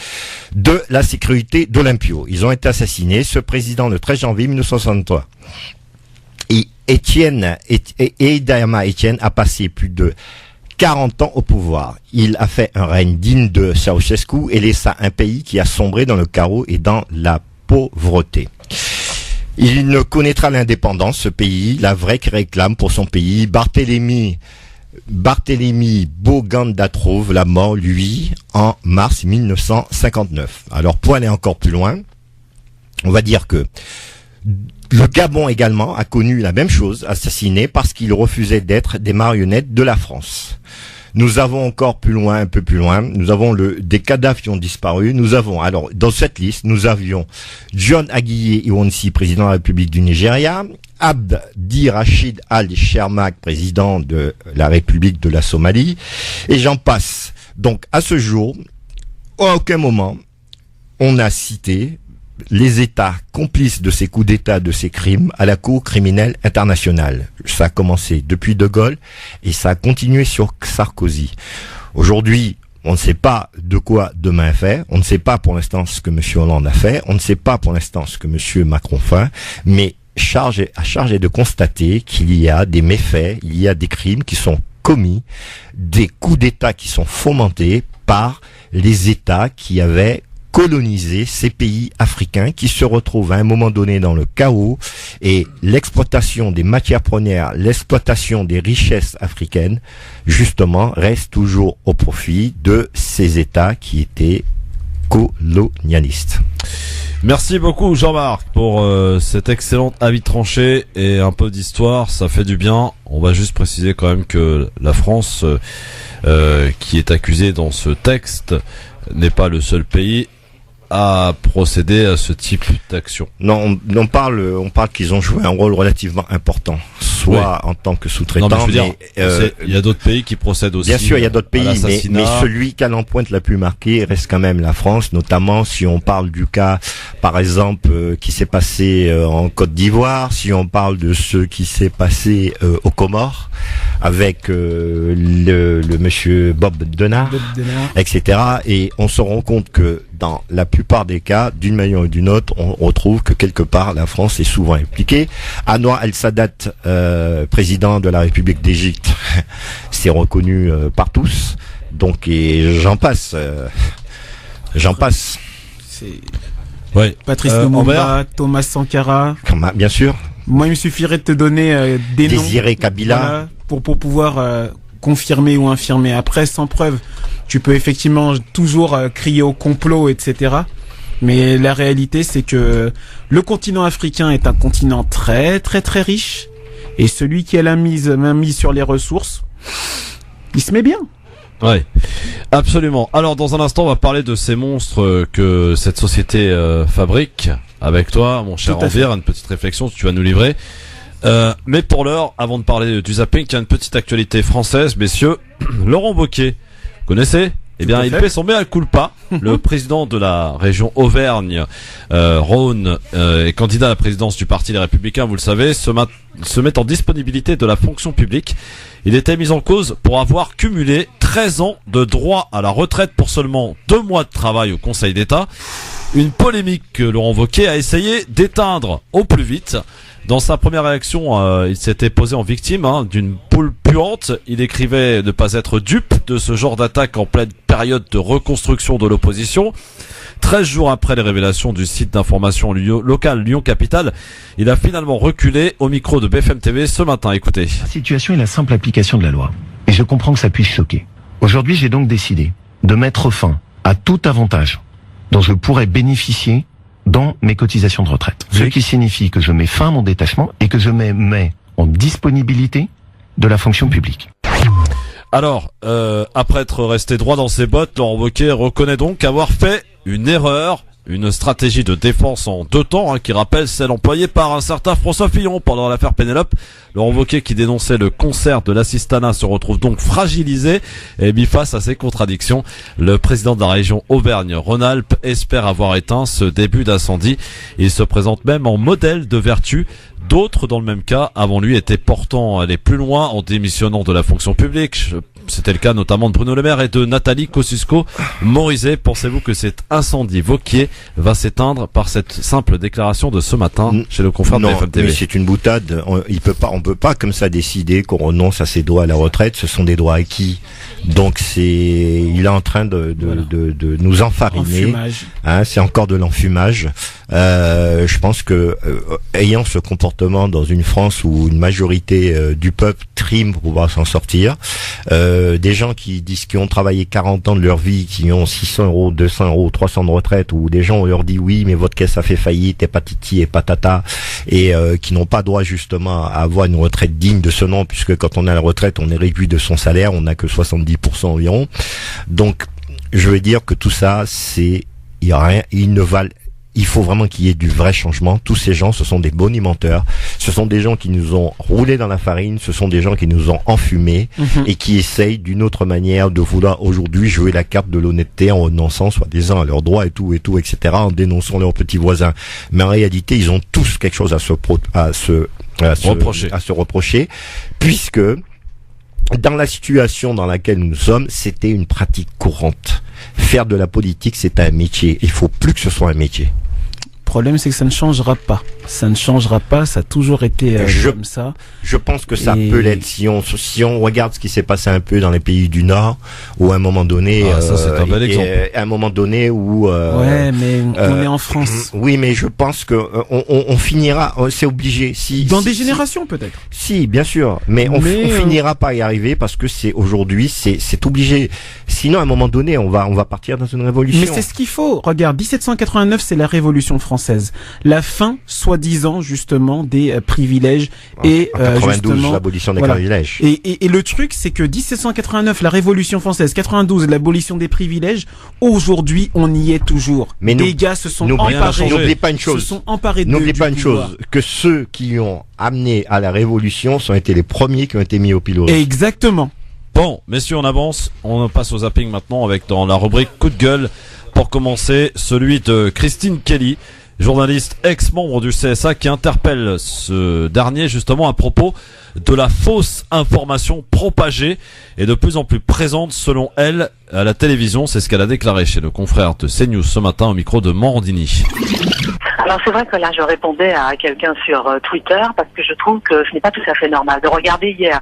de la sécurité d'Olympio. Ils ont été assassinés, ce président, le 13 janvier 1963. Et Hiedema Étienne a passé plus de 40 ans au pouvoir. Il a fait un règne digne de Ceausescu et laissa un pays qui a sombré dans le chaos et dans la pauvreté. Il ne connaîtra l'indépendance, ce pays, la vraie qui réclame pour son pays. Barthélemy Boganda trouve la mort, lui, en mars 1959. Alors, pour aller encore plus loin, on va dire que le Gabon également a connu la même chose, assassiné parce qu'il refusait d'être des marionnettes de la France. Nous avons encore plus loin, un peu plus loin, nous avons des cadavres qui ont disparu. Nous avons, alors, dans cette liste, nous avions John Aguiye Ironsi, président de la République du Nigeria, Abdi Rachid Al-Shermak, président de la République de la Somalie, et j'en passe. Donc, à ce jour, à aucun moment, on a cité les États complices de ces coups d'État, de ces crimes, à la Cour criminelle internationale. Ça a commencé depuis De Gaulle et ça a continué sur Sarkozy. Aujourd'hui, on ne sait pas de quoi demain fait, on ne sait pas pour l'instant ce que M. Hollande a fait, on ne sait pas pour l'instant ce que M. Macron fait, mais charge est de constater qu'il y a des méfaits, il y a des crimes qui sont commis, des coups d'État qui sont fomentés par les États qui avaient coloniser ces pays africains qui se retrouvent à un moment donné dans le chaos et l'exploitation des matières premières, l'exploitation des richesses africaines, justement, reste toujours au profit de ces États qui étaient colonialistes. Merci beaucoup Jean-Marc pour cet excellent avis tranché et un peu d'histoire, ça fait du bien. On va juste préciser quand même que la France, qui est accusée dans ce texte, n'est pas le seul pays à procéder à ce type d'action. Non, on parle qu'ils ont joué un rôle relativement important, soit en tant que sous-traitant, il y a d'autres pays qui procèdent aussi. Bien sûr, il y a d'autres pays, mais celui qu'à l'empreinte la plus marquée reste quand même la France, notamment si on parle du cas, par exemple, qui s'est passé en Côte d'Ivoire, si on parle de ce qui s'est passé aux Comores, avec le monsieur Bob Denard, etc. Et on se rend compte que dans la plupart des cas, d'une manière ou d'une autre, on retrouve que quelque part la France est souvent impliquée. Anwar El-Sadat, président de la République d'Égypte, c'est reconnu par tous. Donc, et j'en passe. Ouais. Patrice Lumumba, Thomas Sankara. Bien sûr. Moi, il me suffirait de te donner des noms. Désiré Kabila. Voilà, pour pouvoir confirmer ou infirmer. Après, sans preuve, tu peux effectivement toujours crier au complot, etc. Mais la réalité, c'est que le continent africain est un continent très, très, très riche. Et celui qui a la main mise sur les ressources, il se met bien. Ouais, absolument. Alors, dans un instant, on va parler de ces monstres que cette société fabrique. Avec toi, mon cher Envers, une petite réflexion que tu vas nous livrer. Mais pour l'heure, avant de parler du zapping, il y a une petite actualité française, messieurs. Laurent Wauquiez, vous connaissez ? Eh bien, il paie son mea culpa. Le président de la région Auvergne, Rhône, est candidat à la présidence du Parti Les Républicains, vous le savez, se met en disponibilité de la fonction publique. Il était mis en cause pour avoir cumulé 13 ans de droit à la retraite pour seulement 2 mois de travail au Conseil d'État. Une polémique que Laurent Wauquiez a essayé d'éteindre au plus vite. Dans sa première réaction, il s'était posé en victime d'une poule puante. Il écrivait ne pas être dupe de ce genre d'attaque en pleine période de reconstruction de l'opposition. 13 jours après les révélations du site d'information local Lyon Capitale, il a finalement reculé au micro de BFM TV ce matin. Écoutez. La situation est la simple application de la loi. Et je comprends que ça puisse choquer. Aujourd'hui, j'ai donc décidé de mettre fin à tout avantage dont je pourrais bénéficier dans mes cotisations de retraite. Ce qui signifie que je mets fin à mon détachement et que je me mets en disponibilité de la fonction publique. Alors, après être resté droit dans ses bottes, Laurent Wauquiez reconnaît donc avoir fait une erreur, une stratégie de défense en 2 temps, qui rappelle celle employée par un certain François Fillon pendant l'affaire Pénélope. Laurent Wauquiez, qui dénonçait le concert de l'assistanat, se retrouve donc fragilisé et mis face à ces contradictions. Le président de la région Auvergne-Rhône-Alpes espère avoir éteint ce début d'incendie. Il se présente même en modèle de vertu. D'autres, dans le même cas, avant lui, étaient portant aller plus loin en démissionnant de la fonction publique. C'était le cas notamment de Bruno Le Maire et de Nathalie Kosciusko-Morizet. Pensez-vous que cet incendie Wauquiez va s'éteindre par cette simple déclaration de ce matin chez le confrère de BFM TV? Non, mais c'est une boutade. On peut pas comme ça décider qu'on renonce à ses droits à la retraite. Ce sont des droits acquis. Donc il est en train de nous enfariner. C'est encore de l'enfumage. Je pense que ayant ce comportement dans une France où une majorité du peuple trime pour pouvoir s'en sortir, des gens qui ont travaillé 40 ans de leur vie, qui ont 600 euros, 200 euros, 300 de retraite, où des gens on leur dit oui mais votre caisse a fait faillite et patiti et patata, et qui n'ont pas droit justement à avoir une retraite digne de ce nom, puisque quand on a la retraite on est réduit de son salaire, on n'a que 70% environ. Donc je veux dire que tout ça il faut vraiment qu'il y ait du vrai changement. Tous ces gens, ce sont des bonimenteurs. Ce sont des gens qui nous ont roulé dans la farine. Ce sont des gens qui nous ont enfumés et qui essayent d'une autre manière de vouloir aujourd'hui jouer la carte de l'honnêteté en renonçant soi-disant à leurs droits et tout, etc., en dénonçant leurs petits voisins. Mais en réalité, ils ont tous quelque chose à se reprocher, puisque dans la situation dans laquelle nous sommes, c'était une pratique courante. Faire de la politique, c'est un métier. Il faut plus que ce soit un métier. Le problème, c'est que ça ne changera pas. Ça ne changera pas, ça a toujours été comme ça. Je pense que ça peut l'être si on regarde ce qui s'est passé un peu dans les pays du Nord, où à un moment donné, ça c'est un bel exemple. À un moment donné où ouais, mais on est en France. Oui, mais je pense que on finira, c'est obligé. Dans des générations peut-être. Si, bien sûr, mais on finira pas y arriver parce que c'est aujourd'hui, c'est obligé. Sinon, à un moment donné, on va partir dans une révolution. Mais c'est ce qu'il faut. Regarde, 1789, c'est la Révolution française. La fin, soi-disant, justement, des privilèges et en 92, justement l'abolition des privilèges. Et le truc, c'est que 1789, la Révolution française, 92, l'abolition des privilèges. Aujourd'hui, on y est toujours. Mais les gars se sont emparés. N'oubliez pas une chose. N'oubliez pas une chose, que ceux qui ont amené à la Révolution sont été les premiers qui ont été mis au pilori. Exactement. Bon, messieurs, on avance. On passe au zapping maintenant avec dans la rubrique coup de gueule. Pour commencer, celui de Christine Kelly, journaliste ex-membre du CSA, qui interpelle ce dernier justement à propos de la fausse information propagée et de plus en plus présente selon elle à la télévision. C'est ce qu'elle a déclaré chez le confrère de CNews ce matin au micro de Morandini. Alors c'est vrai que là je répondais à quelqu'un sur Twitter parce que je trouve que ce n'est pas tout à fait normal de regarder hier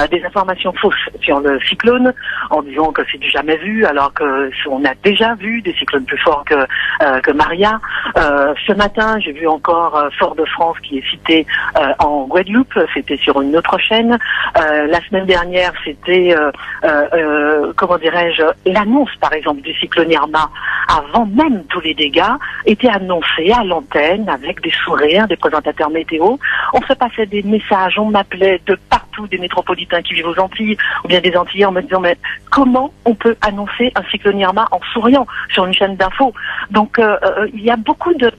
des informations fausses sur le cyclone en disant que c'est du jamais vu alors que on a déjà vu des cyclones plus forts que Maria. Ce matin j'ai vu encore Fort-de-France qui est cité en Guadeloupe, c'était sur une autre chaîne. La semaine dernière c'était comment dirais-je, l'annonce par exemple du cyclone Irma avant même tous les dégâts était annoncée à l'antenne avec des sourires des présentateurs météo. On se passait des messages, on m'appelait de partout des métropolitains qui vivent aux Antilles ou bien des Antillais en me disant mais comment on peut annoncer un cyclone Irma en souriant sur une chaîne d'infos. Donc il y a beaucoup de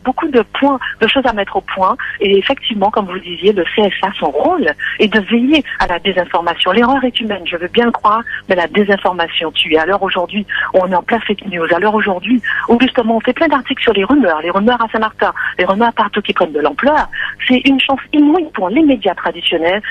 points, de choses à mettre au point et effectivement comme vous le disiez le CSA son rôle est de veiller à la désinformation. L'erreur est humaine, je veux bien le croire, mais la désinformation tue. À l'heure aujourd'hui, on est en plein fake news. À l'heure aujourd'hui, où justement on fait plein d'articles sur les rumeurs à Saint-Martin, les rumeurs partout qui prennent de l'ampleur, c'est une chance inouïe pour les médias traditionnels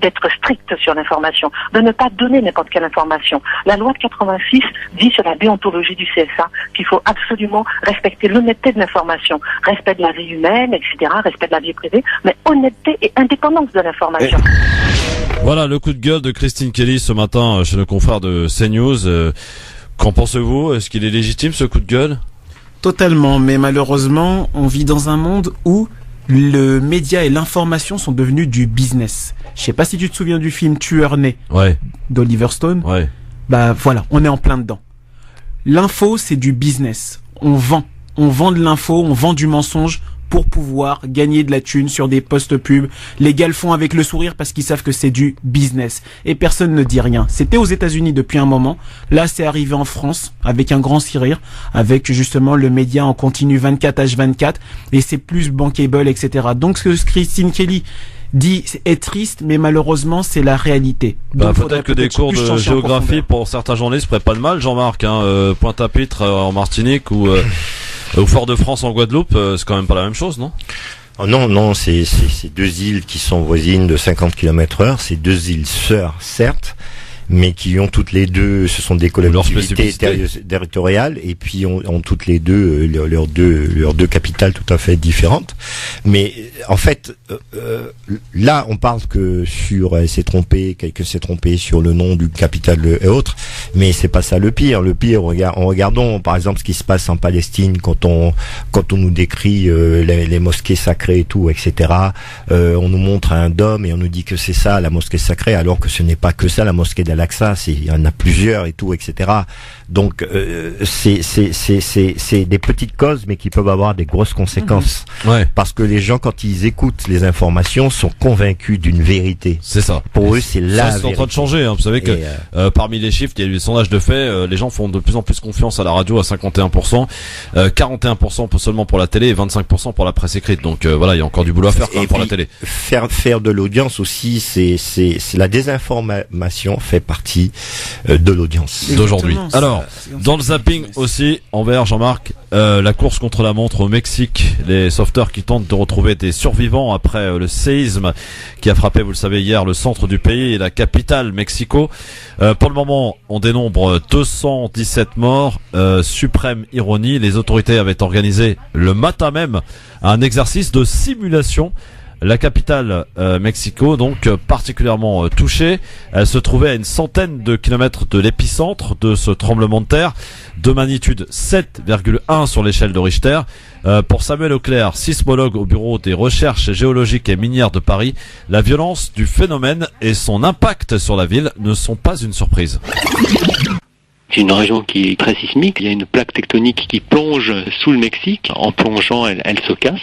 d'être stricts sur l'information, de ne pas donner n'importe quelle information. La loi de 86 dit sur la déontologie du CSA qu'il faut absolument respecter l'honnêteté de l'information, respect de la vie humaine, etc., respect de la vie privée, mais honnêteté et indépendance de l'information. Voilà le coup de gueule de Christine Kelly ce matin chez le confrère de CNews. Qu'en pensez-vous? Est-ce qu'il est légitime ce coup de gueule? Totalement, mais malheureusement, on vit dans un monde où le média et l'information sont devenus du business. Je sais pas si tu te souviens du film Tueur né d'Oliver Stone. Ouais. Bah voilà, on est en plein dedans. L'info, c'est du business. On vend de l'info, on vend du mensonge pour pouvoir gagner de la thune sur des posts pubs. Les gars le font avec le sourire parce qu'ils savent que c'est du business. Et personne ne dit rien. C'était aux États-Unis depuis un moment. Là, c'est arrivé en France avec un grand sourire, avec justement le média en continu 24h24 et c'est plus bankable, etc. Donc ce que Christine Kelly dit est triste, mais malheureusement c'est la réalité. Peut-être que des cours de géographie pour certains journalistes feraient pas de mal, Jean-Marc. Pointe-à-Pitre en Martinique ou au Fort-de-France en Guadeloupe, c'est quand même pas la même chose, non? Oh non, c'est deux îles qui sont voisines de 50 km/h, c'est deux îles sœurs, certes, mais qui ont toutes les deux, ce sont des collectivités territoriales, et puis ont toutes les deux leurs deux capitales tout à fait différentes. Mais en fait, là, on parle que quelqu'un s'est trompé sur le nom du capital et autres, mais c'est pas ça le pire. Le pire, regardons par exemple ce qui se passe en Palestine quand on nous décrit les mosquées sacrées et tout, etc. On nous montre un dôme et on nous dit que c'est ça la mosquée sacrée, alors que ce n'est pas que ça la mosquée d'Al-Aqsa, il y en a plusieurs et tout, etc. Donc c'est des petites causes, mais qui peuvent avoir des grosses conséquences. Parce que les gens, quand ils écoutent les informations, sont convaincus d'une vérité. C'est ça. Pour eux, c'est la vérité. C'est en train de changer. Vous savez que parmi les chiffres, il y a eu des sondages de fait. Les gens font de plus en plus confiance à la radio à 51%, 41% seulement pour la télé et 25% pour la presse écrite. Donc voilà, il y a encore du boulot à faire quand même pour la télé. Faire de l'audience aussi, c'est la désinformation fait partie de l'audience d'aujourd'hui. Alors, dans le zapping aussi, envers Jean-Marc, la course contre la montre au Mexique, les sauveteurs qui tentent de retrouver des survivants après le séisme qui a frappé, vous le savez, hier le centre du pays et la capitale, Mexico. Pour le moment, on dénombre 217 morts. Suprême ironie, les autorités avaient organisé le matin même un exercice de simulation. La capitale Mexico, donc particulièrement touchée, elle se trouvait à une centaine de kilomètres de l'épicentre de ce tremblement de terre, de magnitude 7,1 sur l'échelle de Richter. Pour Samuel Auclair, sismologue au bureau des recherches géologiques et minières de Paris, la violence du phénomène et son impact sur la ville ne sont pas une surprise. C'est une région qui est très sismique. Il y a une plaque tectonique qui plonge sous le Mexique. En plongeant, elle se casse.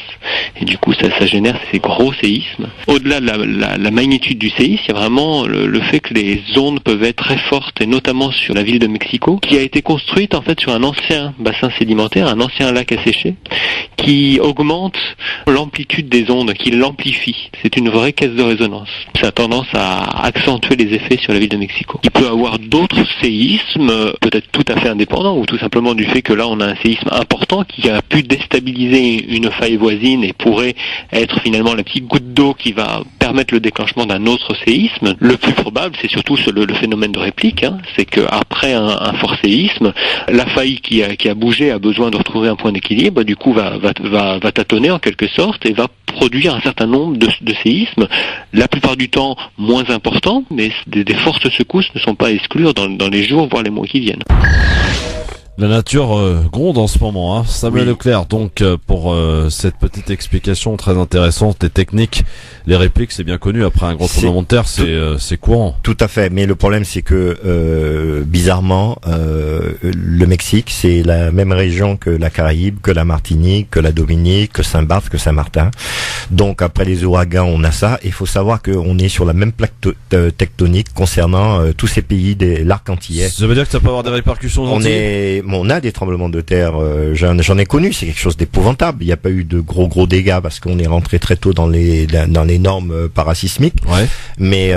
Et du coup, ça génère ces gros séismes. Au-delà de la magnitude du séisme, il y a vraiment le fait que les ondes peuvent être très fortes, et notamment sur la ville de Mexico, qui a été construite en fait sur un ancien bassin sédimentaire, un ancien lac asséché, qui augmente l'amplitude des ondes, qui l'amplifie. C'est une vraie caisse de résonance. Ça a tendance à accentuer les effets sur la ville de Mexico. Il peut y avoir d'autres séismes, peut-être tout à fait indépendants, ou tout simplement du fait que là on a un séisme important qui a pu déstabiliser une faille voisine et pourrait être finalement la petite goutte d'eau qui va permettre le déclenchement d'un autre séisme. Le plus probable, c'est surtout le phénomène de réplique, c'est qu'après un fort séisme, la faille qui a bougé a besoin de retrouver un point d'équilibre, du coup va tâtonner en quelque sorte et va produire un certain nombre de séismes, la plupart du temps moins importants, mais des fortes secousses ne sont pas à exclure dans les jours, voire les mois qui viennent. La nature gronde en ce moment, Samuel Leclerc, donc pour cette petite explication très intéressante et technique. Les répliques, c'est bien connu, après un gros tremblement de terre, c'est courant. Tout à fait, mais le problème c'est que bizarrement, le Mexique, c'est la même région que la Caraïbe, que la Martinique, que la Dominique, que Saint-Barth, que Saint-Martin. Donc après les ouragans, on a ça. Il faut savoir qu'on est sur la même plaque tectonique concernant tous ces pays de l'arc antillais. Ça veut dire que ça peut avoir des répercussions aux Antilles. On a des tremblements de terre, j'en ai connu, c'est quelque chose d'épouvantable. Il n'y a pas eu de gros dégâts parce qu'on est rentré très tôt dans les normes parasismiques. Mais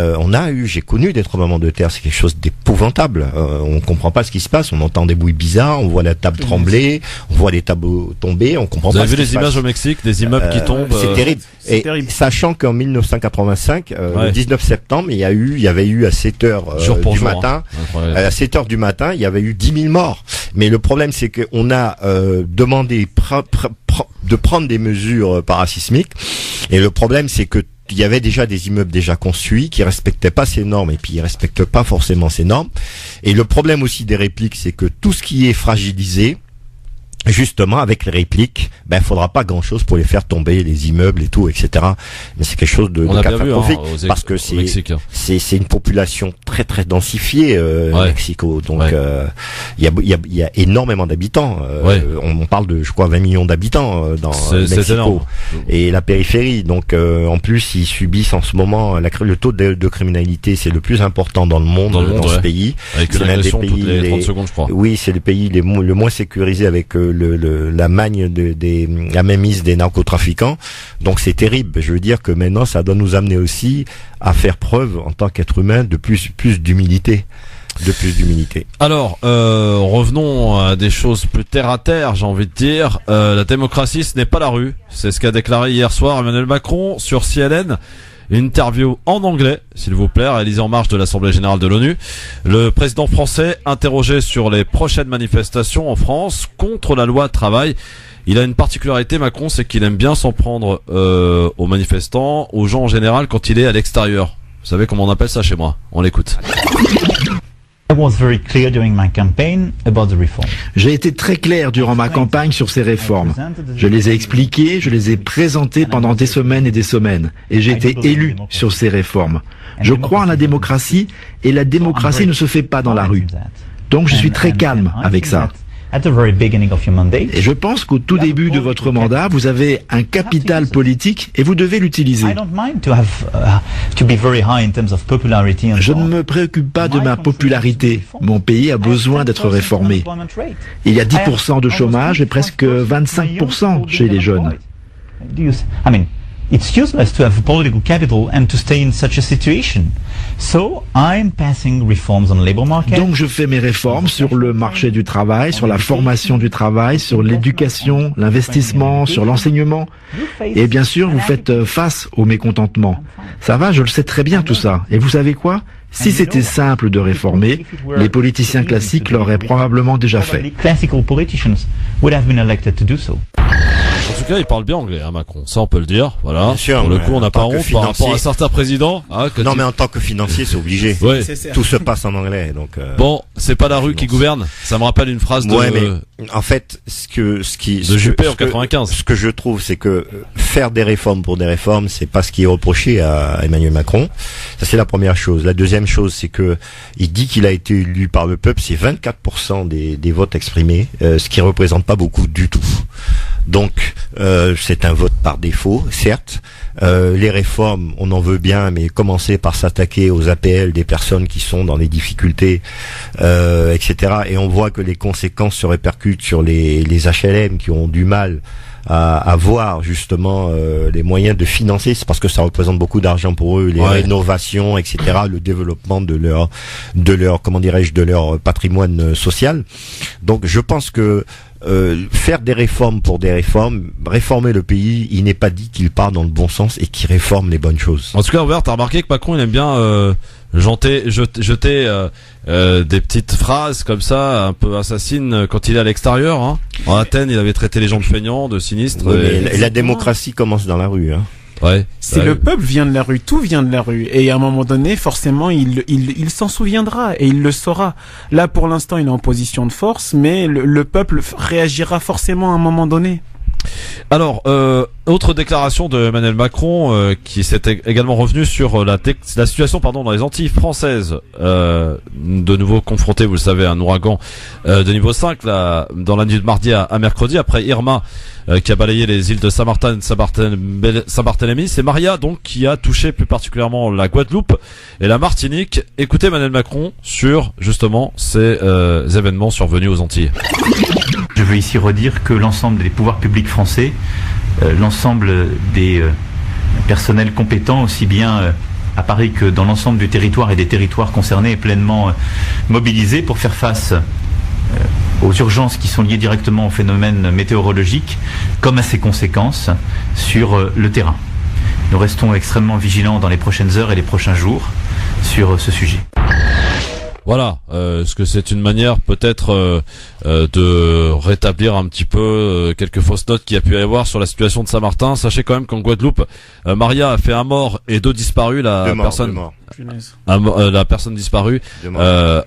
j'ai connu des tremblements de terre, c'est quelque chose d'épouvantable. On comprend pas ce qui se passe, on entend des bruits bizarres, on voit la table trembler, on voit les tableaux tomber, on comprend pas. Vous avez vu les images au Mexique, des immeubles qui tombent? C'est terrible. Terrible. Sachant qu'en 1985, le 19 septembre, il y avait eu à 7h du matin, à 7h du matin, il y avait eu 10 000 morts. Mais le problème, c'est qu'on a demandé de prendre des mesures parasismiques. Et le problème, c'est que il y avait déjà des immeubles déjà construits qui respectaient pas ces normes, et puis ils respectent pas forcément ces normes. Et le problème aussi des répliques, c'est que tout ce qui est fragilisé justement, avec les répliques, faudra pas grand chose pour les faire tomber, les immeubles et tout, etc. Mais c'est quelque chose de catastrophique, parce que c'est une population très très densifiée, Mexico. Donc, il y a énormément d'habitants. On parle de, je crois, 20 millions d'habitants dans Mexico et la périphérie. Donc, en plus, ils subissent en ce moment le taux de criminalité, c'est le plus important dans le monde, dans ce pays. Avec une agression toutes les 30 secondes, je crois. Oui, c'est le pays le moins sécurisé avec la mainmise des narcotrafiquants. Donc c'est terrible. Je veux dire que maintenant ça doit nous amener aussi à faire preuve en tant qu'être humain de plus d'humilité. Alors, revenons à des choses plus terre à terre, j'ai envie de dire. La démocratie, ce n'est pas la rue. C'est ce qu'a déclaré hier soir Emmanuel Macron sur CNN. Une interview en anglais, s'il vous plaît, réalisée en marge de l'Assemblée Générale de l'ONU. Le président français, interrogé sur les prochaines manifestations en France contre la loi travail. Il a une particularité, Macron, c'est qu'il aime bien s'en prendre aux manifestants, aux gens en général, quand il est à l'extérieur. Vous savez comment on appelle ça chez moi? On l'écoute. J'ai été très clair durant ma campagne sur ces réformes. Je les ai expliquées, je les ai présentées pendant des semaines et des semaines. Et j'ai été élu sur ces réformes. Je crois en la démocratie et la démocratie ne se fait pas dans la rue. Donc je suis très calme avec ça. Et je pense qu'au tout début de votre mandat, vous avez un capital politique et vous devez l'utiliser. Je ne me préoccupe pas de ma popularité. Mon pays a besoin d'être réformé. Il y a 10% de chômage et presque 25% chez les jeunes. It's useless to have political capital and to stay in such a situation. So I'm passing reforms on the labor market. Donc je fais mes réformes sur le marché du travail, sur la formation du travail, sur l'éducation, l'investissement, sur l'enseignement. Et bien sûr, vous faites face au mécontentement. Ça va, je le sais très bien tout ça. Et vous savez quoi? Si c'était simple de réformer, les politiciens classiques l'auraient probablement déjà fait. En tout cas, il parle bien anglais, hein, Macron. Ça, on peut le dire. Voilà. Bien sûr, pour le coup, on n'a pas honte par rapport à certains présidents. Hein, mais en tant que financier, c'est obligé. Ouais. Tout se passe en anglais, donc. Bon, c'est pas la rue qui gouverne. Ça me rappelle une phrase de. Ouais, mais en fait, de Juppé en 95. Ce que je trouve, c'est que faire des réformes pour des réformes, c'est pas ce qui est reproché à Emmanuel Macron. Ça, c'est la première chose. La deuxième chose, c'est que il dit qu'il a été élu par le peuple. C'est 24% des votes exprimés, ce qui représente pas beaucoup du tout. Donc, c'est un vote par défaut, certes. Les réformes, on en veut bien, mais commencer par s'attaquer aux APL des personnes qui sont dans des difficultés, etc. Et on voit que les conséquences se répercutent sur les HLM qui ont du mal à voir justement les moyens de financer. C'est parce que ça représente beaucoup d'argent pour eux, les rénovations, etc. Le développement de leur comment dirais-je, de leur patrimoine social. Donc, je pense que faire des réformes pour des réformes, réformer le pays, il n'est pas dit qu'il part dans le bon sens et qu'il réforme les bonnes choses. En tout cas, Robert, t'as remarqué que Macron, il aime bien jeter des petites phrases comme ça, un peu assassines quand il est à l'extérieur. Hein. En Athènes, il avait traité les gens de feignants, de sinistres. Oui, et la démocratie commence dans la rue. Hein. Ouais. Si le peuple vient de la rue, tout vient de la rue. Et à un moment donné, forcément, il s'en souviendra et il le saura. Là, pour l'instant, il est en position de force, mais le peuple réagira forcément à un moment donné. Alors, autre déclaration de Emmanuel Macron qui s'est également revenu sur la situation dans les Antilles françaises, de nouveau confronté, vous le savez, à un ouragan de niveau 5 dans la nuit de mardi à mercredi, après Irma qui a balayé les îles de Saint-Martin et Saint-Barthélemy. C'est Maria donc qui a touché plus particulièrement la Guadeloupe et la Martinique. Écoutez Emmanuel Macron sur justement ces événements survenus aux Antilles. Je veux ici redire que l'ensemble des pouvoirs publics français, l'ensemble des personnels compétents, aussi bien à Paris que dans l'ensemble du territoire et des territoires concernés, est pleinement mobilisé pour faire face aux urgences qui sont liées directement au phénomène météorologique, comme à ses conséquences sur le terrain. Nous restons extrêmement vigilants dans les prochaines heures et les prochains jours sur ce sujet. Voilà, est-ce que c'est une manière peut-être de rétablir un petit peu quelques fausses notes qu'il y a pu y avoir sur la situation de Saint-Martin? Sachez quand même qu'en Guadeloupe, Maria a fait un mort et 2 disparus. La personne disparue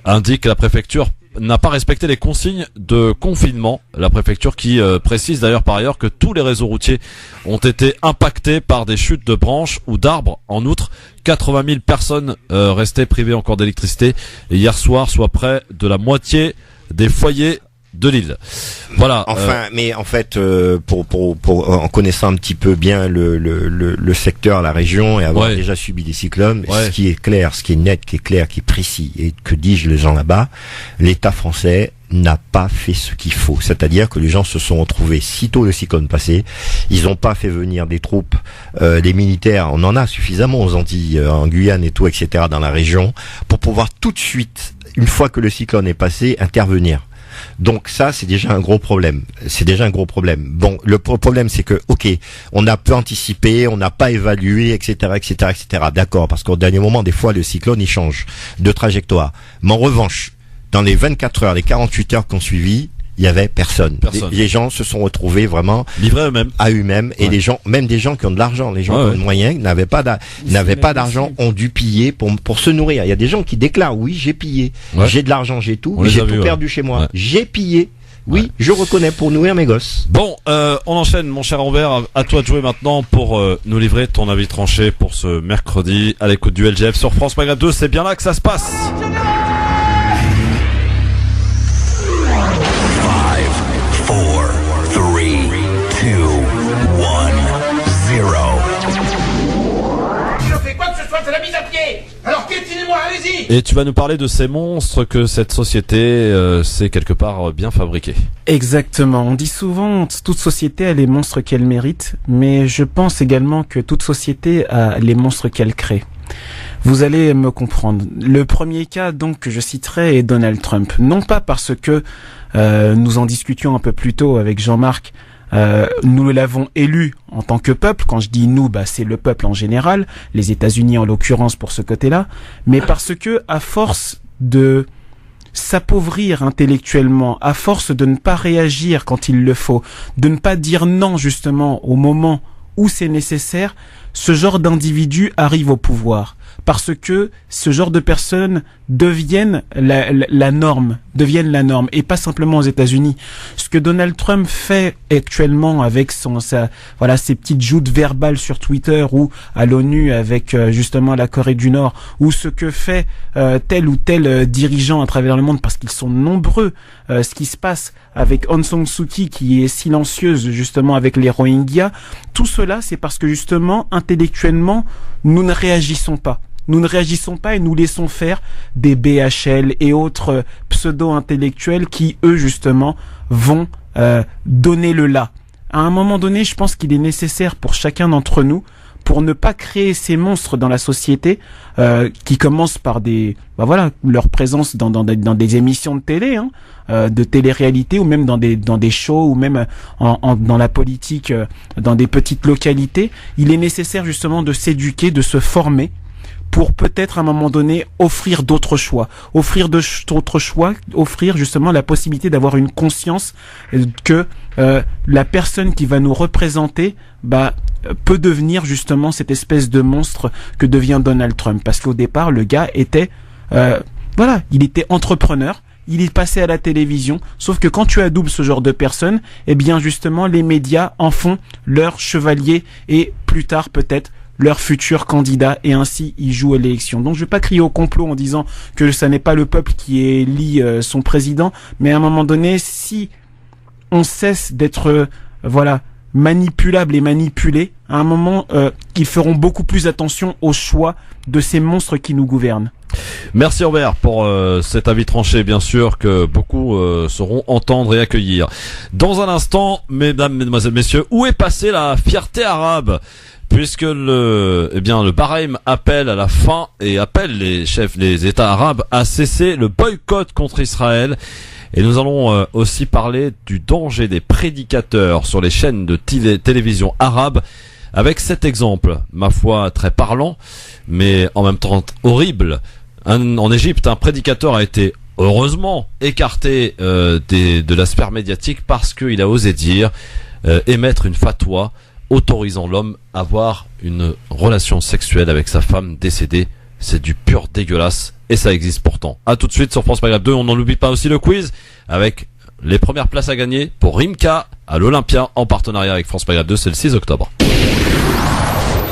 indique la préfecture n'a pas respecté les consignes de confinement. La préfecture qui précise d'ailleurs par ailleurs que tous les réseaux routiers ont été impactés par des chutes de branches ou d'arbres. En outre, 80 000 personnes restaient privées encore d'électricité hier soir, soit près de la moitié des foyers de l'île. Voilà. Enfin, mais en fait, pour en connaissant un petit peu bien le secteur, la région, et avoir déjà subi des cyclones, ce qui est clair, ce qui est net, qui est clair, qui est précis, et que disent les gens là-bas, l'État français n'a pas fait ce qu'il faut. C'est-à-dire que les gens se sont retrouvés sitôt le cyclone passé. Ils n'ont pas fait venir des troupes, des militaires. On en a suffisamment aux Antilles, en Guyane et tout, etc., dans la région, pour pouvoir tout de suite, une fois que le cyclone est passé, intervenir. Donc ça, c'est déjà un gros problème. C'est déjà un gros problème. Bon, le problème, c'est que, ok, on a peu anticipé, on n'a pas évalué, etc., etc., etc. D'accord, parce qu'au dernier moment, des fois, le cyclone, il change de trajectoire. Mais en revanche, dans les 24 heures, les 48 heures qu'on suivi, il y avait personne. Les gens se sont retrouvés vraiment livrés eux-mêmes. À eux-mêmes, et les gens, même des gens qui ont de l'argent, les gens qui ont de moyens, n'avaient pas d'argent, ont dû piller pour se nourrir. Il y a des gens qui déclarent, oui, j'ai pillé, j'ai de l'argent, j'ai tout, mais j'ai tout perdu chez moi. J'ai pillé. Oui, je reconnais, pour nourrir mes gosses. Bon, on enchaîne, mon cher Robert. À toi de jouer maintenant pour nous livrer ton avis tranché pour ce mercredi à l'écoute du LGF sur France Maghreb 2. C'est bien là que ça se passe. Alors piétinez-moi, allez-y. Et tu vas nous parler de ces monstres que cette société s'est quelque part bien fabriquée. Exactement. On dit souvent toute société a les monstres qu'elle mérite, mais je pense également que toute société a les monstres qu'elle crée. Vous allez me comprendre. Le premier cas donc que je citerai est Donald Trump. Non pas parce que nous en discutions un peu plus tôt avec Jean-Marc. Nous l'avons élu en tant que peuple. Quand je dis nous, c'est le peuple en général, les États-Unis en l'occurrence pour ce côté-là, mais parce que à force de s'appauvrir intellectuellement, à force de ne pas réagir quand il le faut, de ne pas dire non justement au moment où c'est nécessaire, ce genre d'individus arrive au pouvoir. Parce que ce genre de personnes deviennent la norme, et pas simplement aux États-Unis. Ce que Donald Trump fait actuellement avec ses petites joutes verbales sur Twitter ou à l'ONU avec justement la Corée du Nord, ou ce que fait tel ou tel dirigeant à travers le monde, parce qu'ils sont nombreux, ce qui se passe avec Aung San Suu Kyi qui est silencieuse justement avec les Rohingyas, tout cela c'est parce que justement intellectuellement nous ne réagissons pas. Nous ne réagissons pas et nous laissons faire des BHL et autres pseudo-intellectuels qui, eux, justement, vont donner le là. À un moment donné, je pense qu'il est nécessaire pour chacun d'entre nous, pour ne pas créer ces monstres dans la société, qui commencent par leur présence dans des émissions de télé, de télé-réalité, ou même dans des shows, ou même dans la politique, dans des petites localités. Il est nécessaire justement de s'éduquer, de se former, pour peut-être à un moment donné offrir d'autres choix, offrir justement la possibilité d'avoir une conscience que la personne qui va nous représenter peut devenir justement cette espèce de monstre que devient Donald Trump, parce qu'au départ le gars était il était entrepreneur. Il est passé à la télévision, sauf que quand tu adoubes ce genre de personnes, eh bien justement les médias en font leur chevalier et plus tard peut-être leur futur candidat, et ainsi ils jouent à l'élection. Donc je vais pas crier au complot en disant que ça n'est pas le peuple qui élit son président, mais à un moment donné, si on cesse d'être manipulable et manipulé, à un moment ils feront beaucoup plus attention au choix de ces monstres qui nous gouvernent. Merci Robert pour cet avis tranché, bien sûr, que beaucoup sauront entendre et accueillir. Dans un instant, mesdames, mesdemoiselles, messieurs, où est passée la fierté arabe ? Puisque le Bahreïn appelle à la fin et appelle les États arabes à cesser le boycott contre Israël. Et nous allons aussi parler du danger des prédicateurs sur les chaînes de télévision arabes, avec cet exemple, ma foi très parlant, mais en même temps horrible. En Égypte, un prédicateur a été heureusement écarté de la sphère médiatique parce qu'il a osé émettre une fatwa autorisant l'homme à avoir une relation sexuelle avec sa femme décédée. C'est du pur dégueulasse. et ça existe pourtant. À tout de suite sur France Maghreb 2. On n'en oublie pas aussi le quiz avec les premières places à gagner pour Rimka à l'Olympia en partenariat avec France Maghreb 2. C'est le 6 octobre.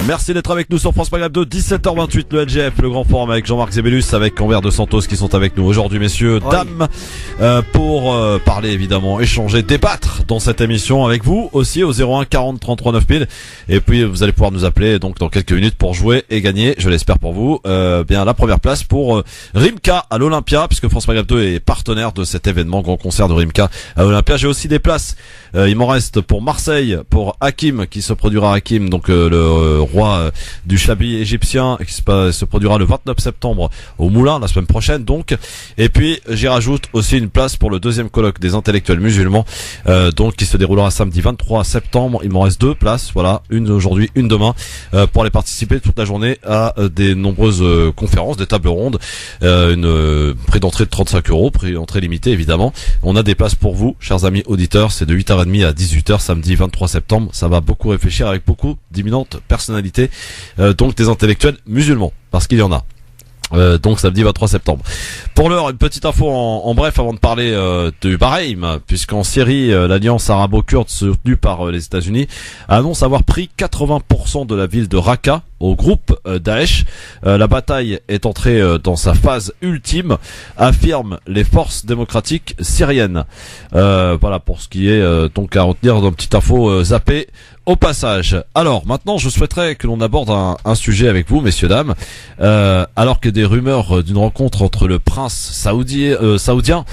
Merci d'être avec nous sur France Maghreb 2, 17h28, le LGF, le grand forum avec Jean-Marc Zébélus, avec Envers de Santos qui sont avec nous aujourd'hui, messieurs, dames, pour parler évidemment, échanger, débattre dans cette émission avec vous aussi au 01 40 33 9000. Et puis vous allez pouvoir nous appeler donc dans quelques minutes pour jouer et gagner, je l'espère pour vous, bien la première place pour Rimka à l'Olympia, puisque France Maghreb 2 est partenaire de cet événement, grand concert de Rimka à l'Olympia. J'ai aussi des places, il m'en reste pour Marseille, pour Hakim qui se produira Hakim, donc le roi du chablis égyptien qui se produira le 29 septembre au Moulin la semaine prochaine donc. Et puis j'y rajoute aussi une place pour le deuxième colloque des intellectuels musulmans donc qui se déroulera samedi 23 septembre. Il m'en reste 2 places, voilà, une aujourd'hui, une demain, pour aller participer toute la journée à des nombreuses conférences, des tables rondes, une prix d'entrée de 35 €, prix d'entrée limité évidemment. On a des places pour vous, chers amis auditeurs, c'est de 8h30 à 18h samedi 23 septembre. Ça va beaucoup réfléchir avec beaucoup d'imminentes personnalités, donc des intellectuels musulmans, parce qu'il y en a. Donc samedi 23 septembre. Pour l'heure, une petite info en bref avant de parler du Bahreïn, puisqu'en Syrie, l'alliance arabo-kurde soutenue par les États-Unis annonce avoir pris 80% de la ville de Raqqa au groupe Daesh. La bataille est entrée dans sa phase ultime, affirment les forces démocratiques syriennes. Voilà pour ce qui est donc à retenir dans une petite info zappée au passage. Alors maintenant, je souhaiterais que l'on aborde un sujet avec vous, messieurs dames, alors que des rumeurs d'une rencontre entre le prince saoudien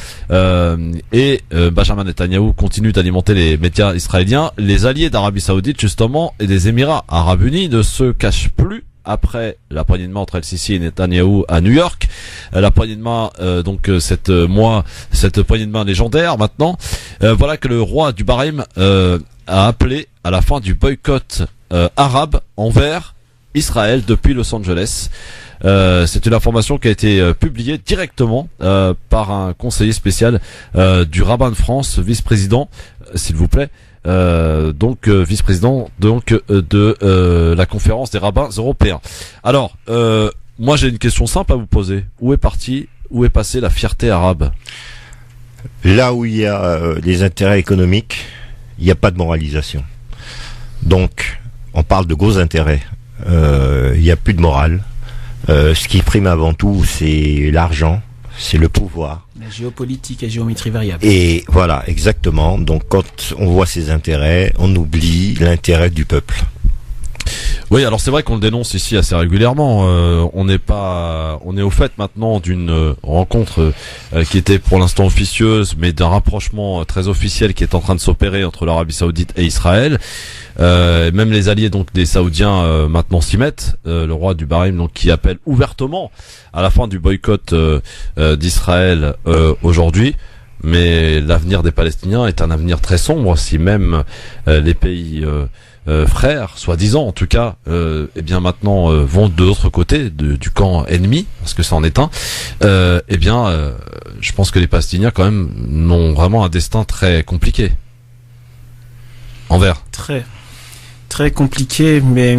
et Benjamin Netanyahou continuent d'alimenter les médias israéliens. Les alliés d'Arabie Saoudite justement et des Émirats Arabes Unis ne se cachent plus après la poignée de main entre El-Sisi et Netanyahou à New York. La poignée de main, donc cette poignée de main légendaire maintenant. Voilà que le roi du Bahreïn a appelé à la fin du boycott arabe envers Israël depuis Los Angeles. C'est une information qui a été publiée directement par un conseiller spécial du rabbin de France, vice-président, s'il vous plaît. Donc vice-président donc de la conférence des rabbins européens. Alors, moi j'ai une question simple à vous poser. Où est passée la fierté arabe? Là où il y a des intérêts économiques, il n'y a pas de moralisation. Donc, on parle de gros intérêts. Il n'y a plus de morale. Ce qui prime avant tout, c'est l'argent, c'est le pouvoir. La géopolitique et géométrie variable. Et voilà, exactement. Donc, quand on voit ces intérêts, on oublie l'intérêt du peuple. Oui, alors c'est vrai qu'on le dénonce ici assez régulièrement. On est au fait maintenant d'une rencontre qui était pour l'instant officieuse, mais d'un rapprochement très officiel qui est en train de s'opérer entre l'Arabie Saoudite et Israël. Même les alliés donc des Saoudiens maintenant s'y mettent. Le roi du Bahreïn donc qui appelle ouvertement à la fin du boycott d'Israël aujourd'hui. Mais l'avenir des Palestiniens est un avenir très sombre si même les pays frères, soi-disant en tout cas, eh bien maintenant vont de l'autre côté du camp ennemi, parce que ça en est un. Eh bien, je pense que les Palestiniens quand même n'ont vraiment un destin très compliqué. Envers. Très compliqué, mais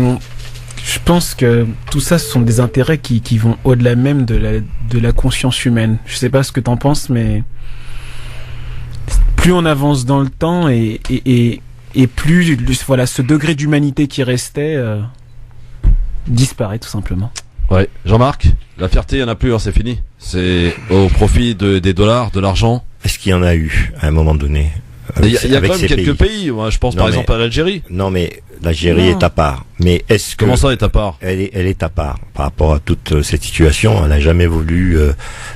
je pense que tout ça, ce sont des intérêts qui vont au-delà même de la conscience humaine. Je sais pas ce que t'en penses, mais plus on avance dans le temps et plus voilà, ce degré d'humanité qui restait disparaît tout simplement. Ouais, Jean-Marc, la fierté, il y en a plus, hein, c'est fini. C'est au profit des dollars, de l'argent. Est-ce qu'il y en a eu à un moment donné? Il y a quand même quelques pays. Moi, je pense par exemple à l'Algérie. Non, mais l'Algérie est à part. Mais est-ce que comment ça est à part? Elle est à part par rapport à toute cette situation. Elle n'a jamais voulu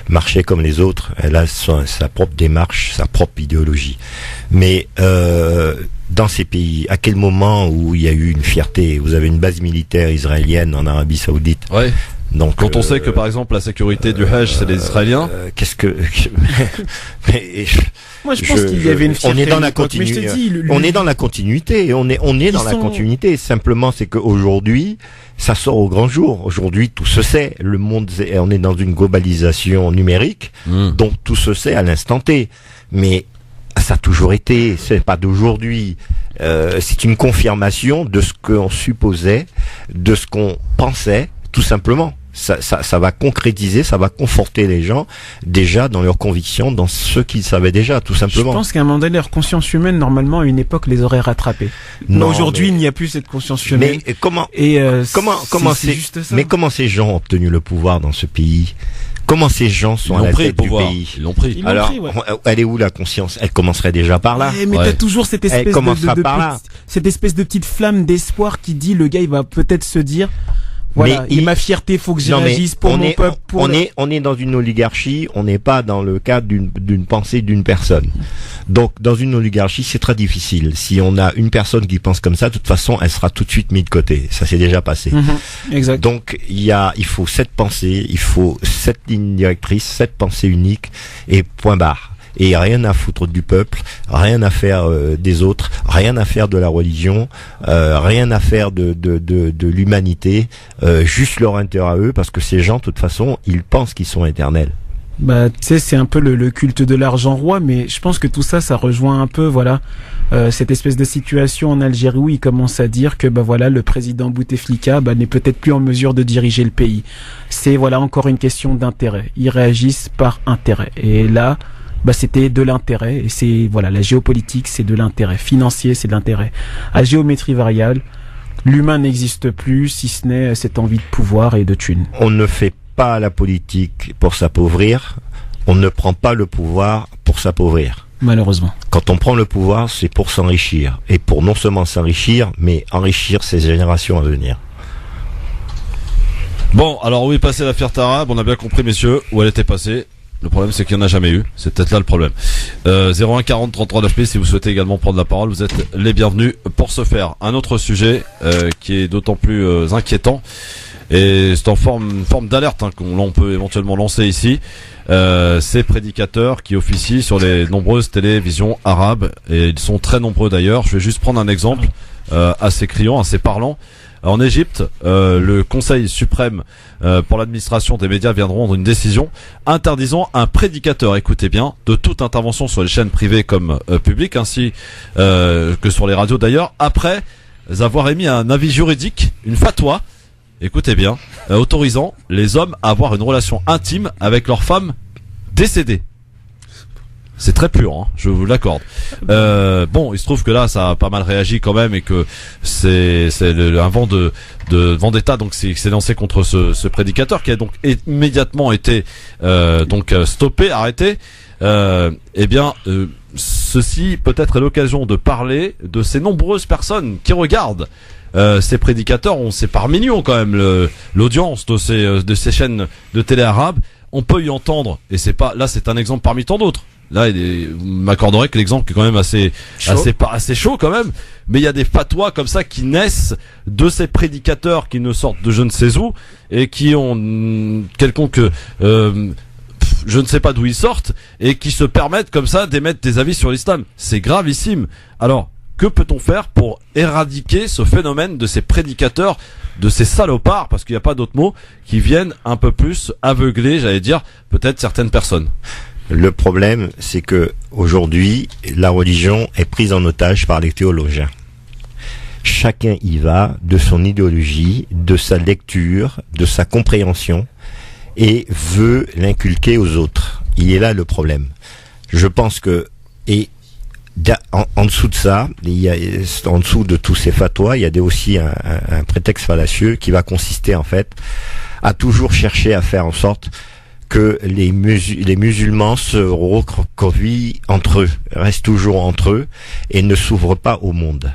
marcher comme les autres. Elle a sa propre démarche, sa propre idéologie. Mais dans ces pays, à quel moment où il y a eu une fierté? Vous avez une base militaire israélienne en Arabie Saoudite. Ouais. Donc, quand on sait que par exemple la sécurité du Hajj c'est les Israéliens, qu'est-ce que moi je pense qu'il y avait une fierté. On est dans la continuité. On est dans la continuité. On est dans la continuité. Simplement, c'est qu'aujourd'hui, ça sort au grand jour. Aujourd'hui, tout se sait. Le monde, on est dans une globalisation numérique, donc tout se sait à l'instant T. Mais ça a toujours été. C'est pas d'aujourd'hui. C'est une confirmation de ce qu'on supposait, de ce qu'on pensait. Tout simplement, ça va concrétiser, ça va conforter les gens déjà dans leurs convictions, dans ce qu'ils savaient déjà, tout simplement. Je pense qu'à un moment donné, leur conscience humaine, normalement, à une époque, les aurait rattrapés. Mais aujourd'hui, il n'y a plus cette conscience humaine. Mais comment ces gens ont obtenu le pouvoir dans ce pays? Comment ces gens sont à la tête du pays? Ils l'ont pris. Alors, elle est où la conscience? Elle commencerait déjà par là. Mais t'as toujours cette espèce cette espèce de petite flamme d'espoir qui dit, le gars, il va peut-être se dire, voilà, ma fierté, faut que j'y réagisse pour mon peuple. On est dans une oligarchie, on n'est pas dans le cadre d'une pensée d'une personne. Donc, dans une oligarchie, c'est très difficile. Si on a une personne qui pense comme ça, de toute façon, elle sera tout de suite mise de côté. Ça s'est déjà passé. Exact. Donc, il faut cette pensée, il faut cette ligne directrice, cette pensée unique, et point barre. Et rien à foutre du peuple, rien à faire des autres, rien à faire de la religion, rien à faire de l'humanité, juste leur intérêt à eux, parce que ces gens, de toute façon, ils pensent qu'ils sont éternels. Bah, tu sais, c'est un peu le culte de l'argent roi, mais je pense que tout ça, ça rejoint un peu, voilà, cette espèce de situation en Algérie où ils commencent à dire que, bah voilà, le président Bouteflika, n'est peut-être plus en mesure de diriger le pays. C'est, voilà, encore une question d'intérêt. Ils réagissent par intérêt. Et là, c'était de l'intérêt, et c'est, voilà, la géopolitique, c'est de l'intérêt. Financier, c'est de l'intérêt. À géométrie variable, l'humain n'existe plus, si ce n'est cette envie de pouvoir et de thunes. On ne fait pas la politique pour s'appauvrir, on ne prend pas le pouvoir pour s'appauvrir. Malheureusement. Quand on prend le pouvoir, c'est pour s'enrichir. Et pour non seulement s'enrichir, mais enrichir ses générations à venir. Bon, alors où est passée l'affaire Tarab? On a bien compris, messieurs, où elle était passée. Le problème, c'est qu'il n'y en a jamais eu. C'est peut-être là le problème. 01 40 33 9 si vous souhaitez également prendre la parole, vous êtes les bienvenus pour ce faire. Un autre sujet qui est d'autant plus inquiétant, et c'est en forme d'alerte qu'on peut éventuellement lancer ici. Ces prédicateurs qui officient sur les nombreuses télévisions arabes, et ils sont très nombreux d'ailleurs. Je vais juste prendre un exemple assez criant, assez parlant. En Égypte, le Conseil suprême pour l'administration des médias vient de rendre une décision interdisant un prédicateur, écoutez bien, de toute intervention sur les chaînes privées comme publiques, ainsi que sur les radios d'ailleurs, après avoir émis un avis juridique, une fatwa, écoutez bien, autorisant les hommes à avoir une relation intime avec leurs femmes décédées. C'est très pur, hein, je vous l'accorde. Bon, il se trouve que là, ça a pas mal réagi quand même, et que c'est un vent de vendetta, donc c'est lancé contre ce prédicateur qui a donc immédiatement été stoppé, arrêté. Ceci peut-être est l'occasion de parler de ces nombreuses personnes qui regardent ces prédicateurs. C'est par millions quand même l'audience de ces chaînes de télé arabes. On peut y entendre, et c'est un exemple parmi tant d'autres. Là, vous m'accorderez que l'exemple est quand même assez chaud quand même, mais il y a des fatwas comme ça qui naissent de ces prédicateurs qui ne sortent de je ne sais où, et qui ont quelconque je ne sais pas d'où ils sortent, et qui se permettent comme ça d'émettre des avis sur l'islam. C'est gravissime. Alors, que peut-on faire pour éradiquer ce phénomène de ces prédicateurs, de ces salopards, parce qu'il n'y a pas d'autre mot, qui viennent un peu plus aveugler, j'allais dire, peut-être certaines personnes? Le problème, c'est que aujourd'hui, la religion est prise en otage par les théologiens. Chacun y va de son idéologie, de sa lecture, de sa compréhension, et veut l'inculquer aux autres. Il est là le problème. Je pense que, en dessous de ça, en dessous de tous ces fatwas, il y a aussi un prétexte fallacieux qui va consister en fait à toujours chercher à faire en sorte que les musulmans se recroquevillent entre eux, restent toujours entre eux et ne s'ouvrent pas au monde.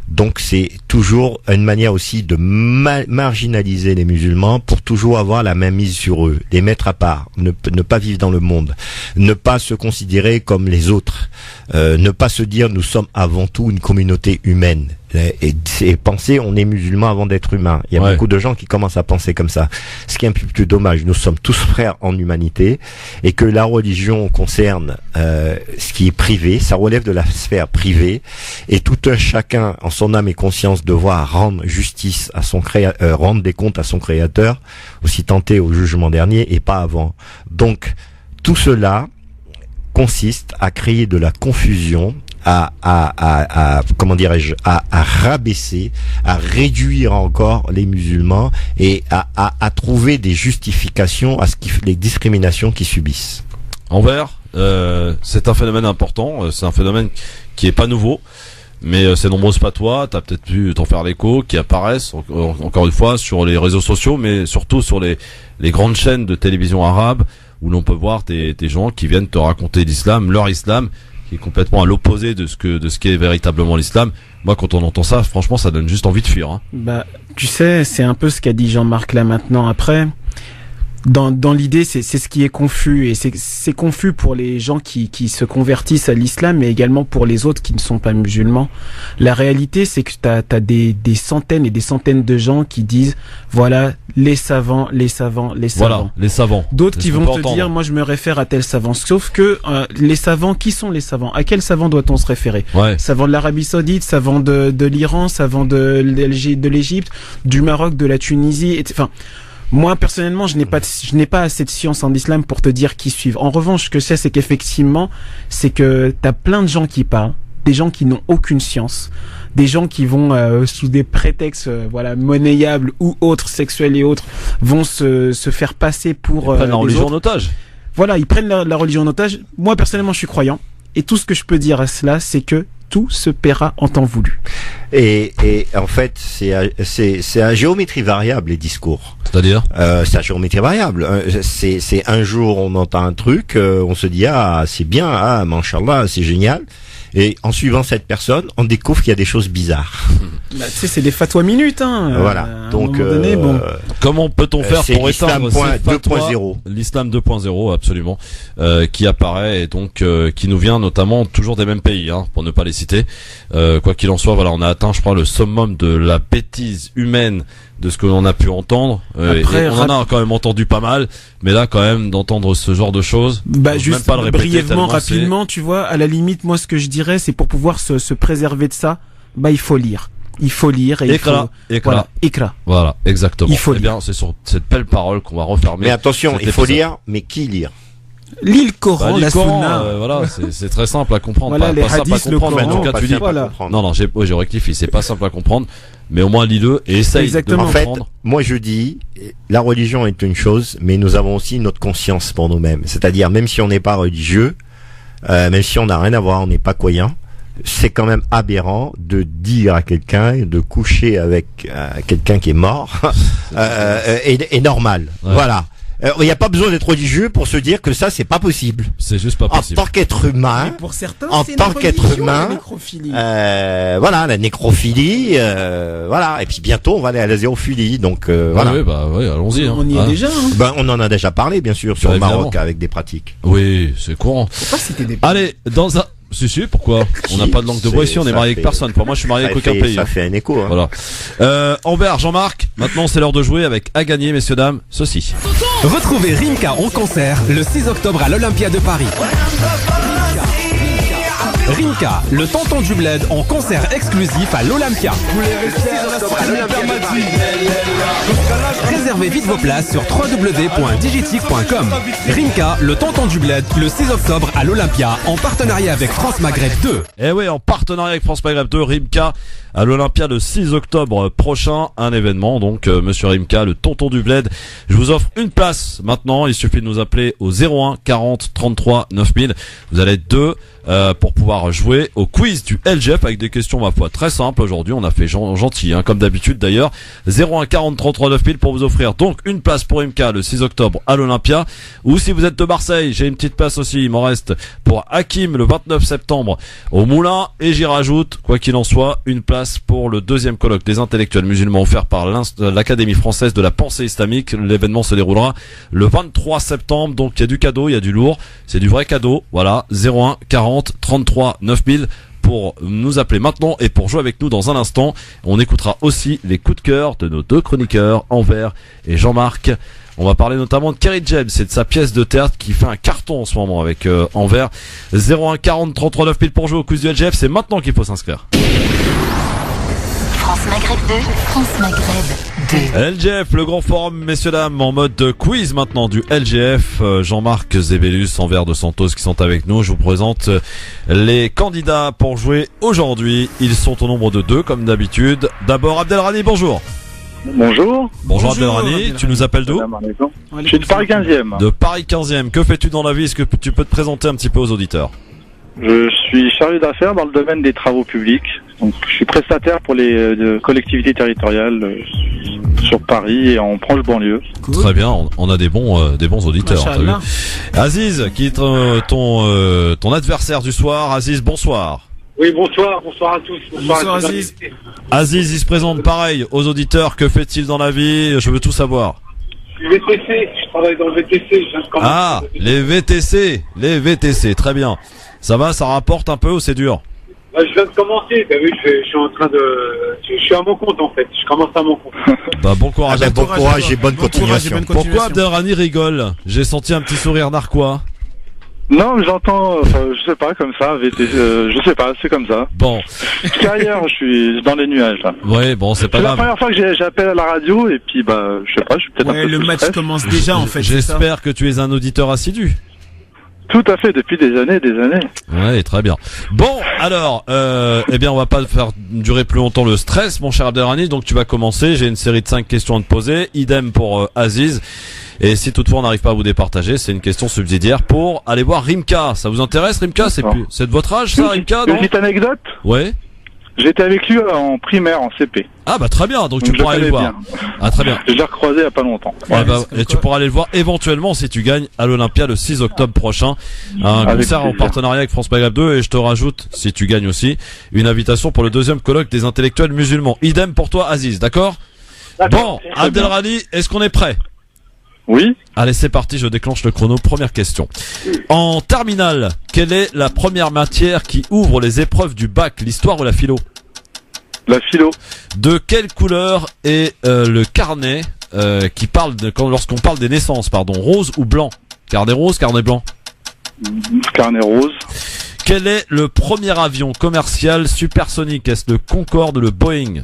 Donc c'est toujours une manière aussi de marginaliser les musulmans pour toujours avoir la main mise sur eux, les mettre à part, ne pas vivre dans le monde, ne pas se considérer comme les autres, ne pas se dire nous sommes avant tout une communauté humaine. Et penser on est musulman avant d'être humain. Il y a beaucoup de gens qui commencent à penser comme ça. Ce qui est un peu plus dommage, nous sommes tous frères en humanité, et que la religion concerne ce qui est privé, ça relève de la sphère privée, et tout un chacun en son âme et conscience devoir rendre justice à son rendre des comptes à son créateur, aussi tenté au jugement dernier et pas avant. Donc tout cela consiste à créer de la confusion, comment dirais-je, à rabaisser, à réduire encore les musulmans et à trouver des justifications à les discriminations qu'ils subissent. Anvers, c'est un phénomène important, c'est un phénomène qui est pas nouveau, mais ces nombreuses patois, t'as peut-être pu t'en faire l'écho, qui apparaissent encore une fois sur les réseaux sociaux, mais surtout sur les grandes chaînes de télévision arabes, où l'on peut voir des gens qui viennent te raconter l'islam, leur islam, qui est complètement à l'opposé de ce qu'est véritablement l'islam. Moi, quand on entend ça, franchement, ça donne juste envie de fuir. Hein. Bah, tu sais, c'est un peu ce qu'a dit Jean-Marc là maintenant. Après, dans l'idée, c'est ce qui est confus, et c'est confus pour les gens qui se convertissent à l'islam, mais également pour les autres qui ne sont pas musulmans. La réalité, c'est que t'as des centaines et des centaines de gens qui disent, voilà, les savants. Voilà, les savants. D'autres qui vont te dire, moi je me réfère à tel savant. Sauf que les savants, qui sont les savants? À quel savant doit-on se référer? Savants de l'Arabie Saoudite, savants de l'Iran, savants de l'Égypte, du Maroc, de la Tunisie, enfin. Moi, personnellement, je n'ai pas assez de science en islam pour te dire qui suivent. En revanche, ce que je sais, c'est qu'effectivement, c'est que t'as plein de gens qui parlent, des gens qui n'ont aucune science, des gens qui vont, sous des prétextes, monnayables ou autres, sexuels et autres, vont se faire passer pour, ils prennent la religion en otage. Voilà, ils prennent la religion en otage. Moi, personnellement, je suis croyant. Et tout ce que je peux dire à cela, c'est que tout se paiera en temps voulu. Et en fait, c'est à géométrie variable, les discours. C'est-à-dire c'est à géométrie variable. C'est un jour on entend un truc, on se dit ah c'est bien, ah mashallah c'est génial. Et en suivant cette personne, on découvre qu'il y a des choses bizarres. Bah, tu sais, c'est des fatwas minutes, hein. Voilà. Donc, comment peut-on faire pour éteindre ces fatwas, 2.0. L'islam 2.0, absolument, qui apparaît et donc qui nous vient notamment toujours des mêmes pays, hein, pour ne pas les citer. Quoi qu'il en soit, voilà, on a atteint, je crois, le summum de la bêtise humaine de ce que l'on a pu entendre. Après, on en a quand même entendu pas mal, mais là quand même d'entendre ce genre de choses, juste même pas le répéter brièvement, rapidement, tu vois, à la limite, moi ce que je dirais, c'est pour pouvoir se préserver de ça, il faut lire. Il faut lire et Iqra. Voilà, exactement. Il faut lire. Bien, c'est sur cette belle parole qu'on va refermer. Mais attention, il faut lire, mais qui lire? Lis le Coran, la Sunna. Voilà, c'est très simple à comprendre. Voilà, pas simple à comprendre, mais en tout cas tu dis. Voilà. Non, j'ai rectifié, c'est pas simple à comprendre, mais au moins lis-le et essaye de comprendre. En fait, moi je dis, la religion est une chose, mais nous avons aussi notre conscience pour nous-mêmes. C'est-à-dire, même si on n'est pas religieux, même si on n'a rien à voir, on n'est pas croyant, c'est quand même aberrant de dire à quelqu'un, de coucher avec quelqu'un qui est mort, est normal. Ouais. Voilà. Il n'y a pas besoin d'être religieux pour se dire que ça c'est pas possible. C'est juste pas possible. En tant qu'être humain, pour certains, voilà, la nécrophilie, voilà. Et puis bientôt on va aller à la zérophilie, donc voilà. Oui, allons-y. Hein. On y est déjà. Hein. On en a déjà parlé, bien sûr, sur le Maroc avec des pratiques. Oui, c'est courant. Faut pas citer des. Allez, dans un. Si, pourquoi? On n'a pas de langue de bois ici, on est marié avec personne. Pour moi, je suis marié avec aucun pays. Ça fait un écho, hein. Voilà. Anvers, Jean-Marc, maintenant c'est l'heure de jouer avec à gagner, messieurs, dames, ceci. Retrouvez Rimka en concert le 6 octobre à l'Olympia de Paris. Rimka, le tonton du bled en concert exclusif à l'Olympia. Réservez vite vos places sur www.digitic.com. Rimka, le tonton du bled, le 6 octobre à l'Olympia en partenariat avec France Maghreb 2. Eh oui, en partenariat avec France Maghreb 2, Rimka à l'Olympia le 6 octobre prochain, un événement. Donc monsieur Rimka, le tonton du bled, je vous offre une place maintenant. Il suffit de nous appeler au 01 40 33 9000. Vous allez être deux pour pouvoir jouer au quiz du LGF avec des questions ma foi très simples. Aujourd'hui on a fait gentil, hein, comme d'habitude d'ailleurs. 01 40 33 9000 pour vous offrir donc une place pour Rimka le 6 octobre à l'Olympia. Ou si vous êtes de Marseille, j'ai une petite place aussi, il m'en reste pour Hakim le 29 septembre au Moulin. Et j'y rajoute, quoi qu'il en soit, une place pour le deuxième colloque des intellectuels musulmans offert par l'Académie française de la pensée islamique. L'événement se déroulera le 23 septembre, donc il y a du cadeau, il y a du lourd, c'est du vrai cadeau. Voilà, 01 40 33 9000 pour nous appeler maintenant et pour jouer avec nous dans un instant. On écoutera aussi les coups de cœur de nos deux chroniqueurs, Anvers et Jean-Marc. On va parler notamment de Kerry James et de sa pièce de théâtre qui fait un carton en ce moment avec Anvers. 01 40 33 9000 pour jouer au quiz du LGF, c'est maintenant qu'il faut s'inscrire. France Maghreb 2, France Maghreb LGF, le grand forum, messieurs dames, en mode quiz maintenant du LGF. Jean-Marc Zébélus, Envers de Santos qui sont avec nous. Je vous présente les candidats pour jouer aujourd'hui. Ils sont au nombre de 2 comme d'habitude. D'abord Abdelrani, bonjour. Bonjour. Bonjour Abdelrani, tu nous appelles d'où? Je suis de Paris 15e. De Paris 15e. Que fais-tu dans la vie? Est-ce que tu peux te présenter un petit peu aux auditeurs? Je suis chargé d'affaires dans le domaine des travaux publics. Donc, je suis prestataire pour les collectivités territoriales sur Paris et en proche banlieue. Cool. Très bien, on a des bons auditeurs. T'as vu. Aziz, qui est ton adversaire du soir. Aziz, bonsoir. Oui, bonsoir à tous. Bonsoir Aziz. Aziz, il se présente pareil aux auditeurs. Que fait-il dans la vie? Je veux tout savoir. VTC, je travaille dans le VTC. Ah, les VTC, très bien. Ça va, ça rapporte un peu ou c'est dur? Je viens de commencer, oui, je suis en train de... Je suis à mon compte en fait, je commence à mon compte. Bah bon courage, bon courage et bonne continuation. Pourquoi Abdelrani rigole? J'ai senti un petit sourire narquois. Non, mais j'entends, je sais pas, comme ça, je sais pas, c'est comme ça. Bon. Ailleurs, je suis dans les nuages, là. Ouais, bon, c'est pas grave. C'est la première fois que j'appelle à la radio, et puis, je sais pas, je suis peut-être un peu le match commence déjà, en fait. J'espère que tu es un auditeur assidu. Tout à fait, depuis des années. Ouais, très bien. Bon, alors, eh bien, on va pas faire durer plus longtemps le stress, mon cher Abdelrani, donc tu vas commencer. J'ai une série de 5 questions à te poser. Idem pour Aziz. Et si toutefois on n'arrive pas à vous départager, c'est une question subsidiaire pour aller voir Rimka. Ça vous intéresse, Rimka? C'est de votre âge, ça, Rimka, non? Une petite anecdote? Ouais. J'étais avec lui en primaire, en CP. Ah bah très bien, donc tu pourras aller le voir. Ah très bien. Je l'ai recroisé il y a pas longtemps. Et tu pourras aller le voir éventuellement si tu gagnes à l'Olympia le 6 octobre prochain. Un concert en partenariat avec France Maghreb 2, et je te rajoute, si tu gagnes aussi, une invitation pour le 2e colloque des intellectuels musulmans. Idem pour toi, Aziz, d'accord? Bon, Abdelrani, est-ce qu'on est prêt? Oui. Allez, c'est parti, je déclenche le chrono. Première question. En terminale, quelle est la première matière qui ouvre les épreuves du bac, l'histoire ou la philo? La philo. De quelle couleur est le carnet qui parle lorsqu'on parle des naissances, pardon, rose ou blanc? Carnet rose, carnet blanc? Carnet rose. Quel est le premier avion commercial supersonique? Est-ce le Concorde ou le Boeing?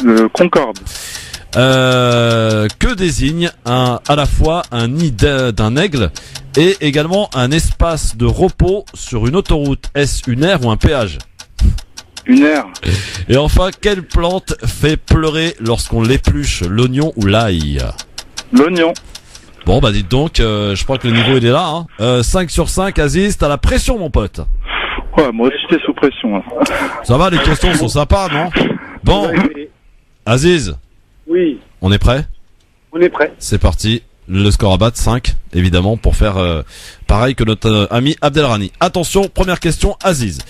Le Concorde. Que désigne à la fois un nid d'un aigle et également un espace de repos sur une autoroute? Est-ce une aire ou un péage? Une aire. Et enfin, quelle plante fait pleurer lorsqu'on l'épluche? L'oignon ou l'ail? L'oignon. Bon bah dites donc, je crois que le niveau il est là, hein. 5 sur 5, Aziz, t'as la pression mon pote. Ouais, moi aussi j'étais sous pression. Hein. Ça va, les questions sont sympas, non? Bon, Aziz. Oui. On est prêt? On est prêt. C'est parti. Le score à battre, 5, évidemment, pour faire pareil que notre ami Abdelrani. Attention, première question, Aziz.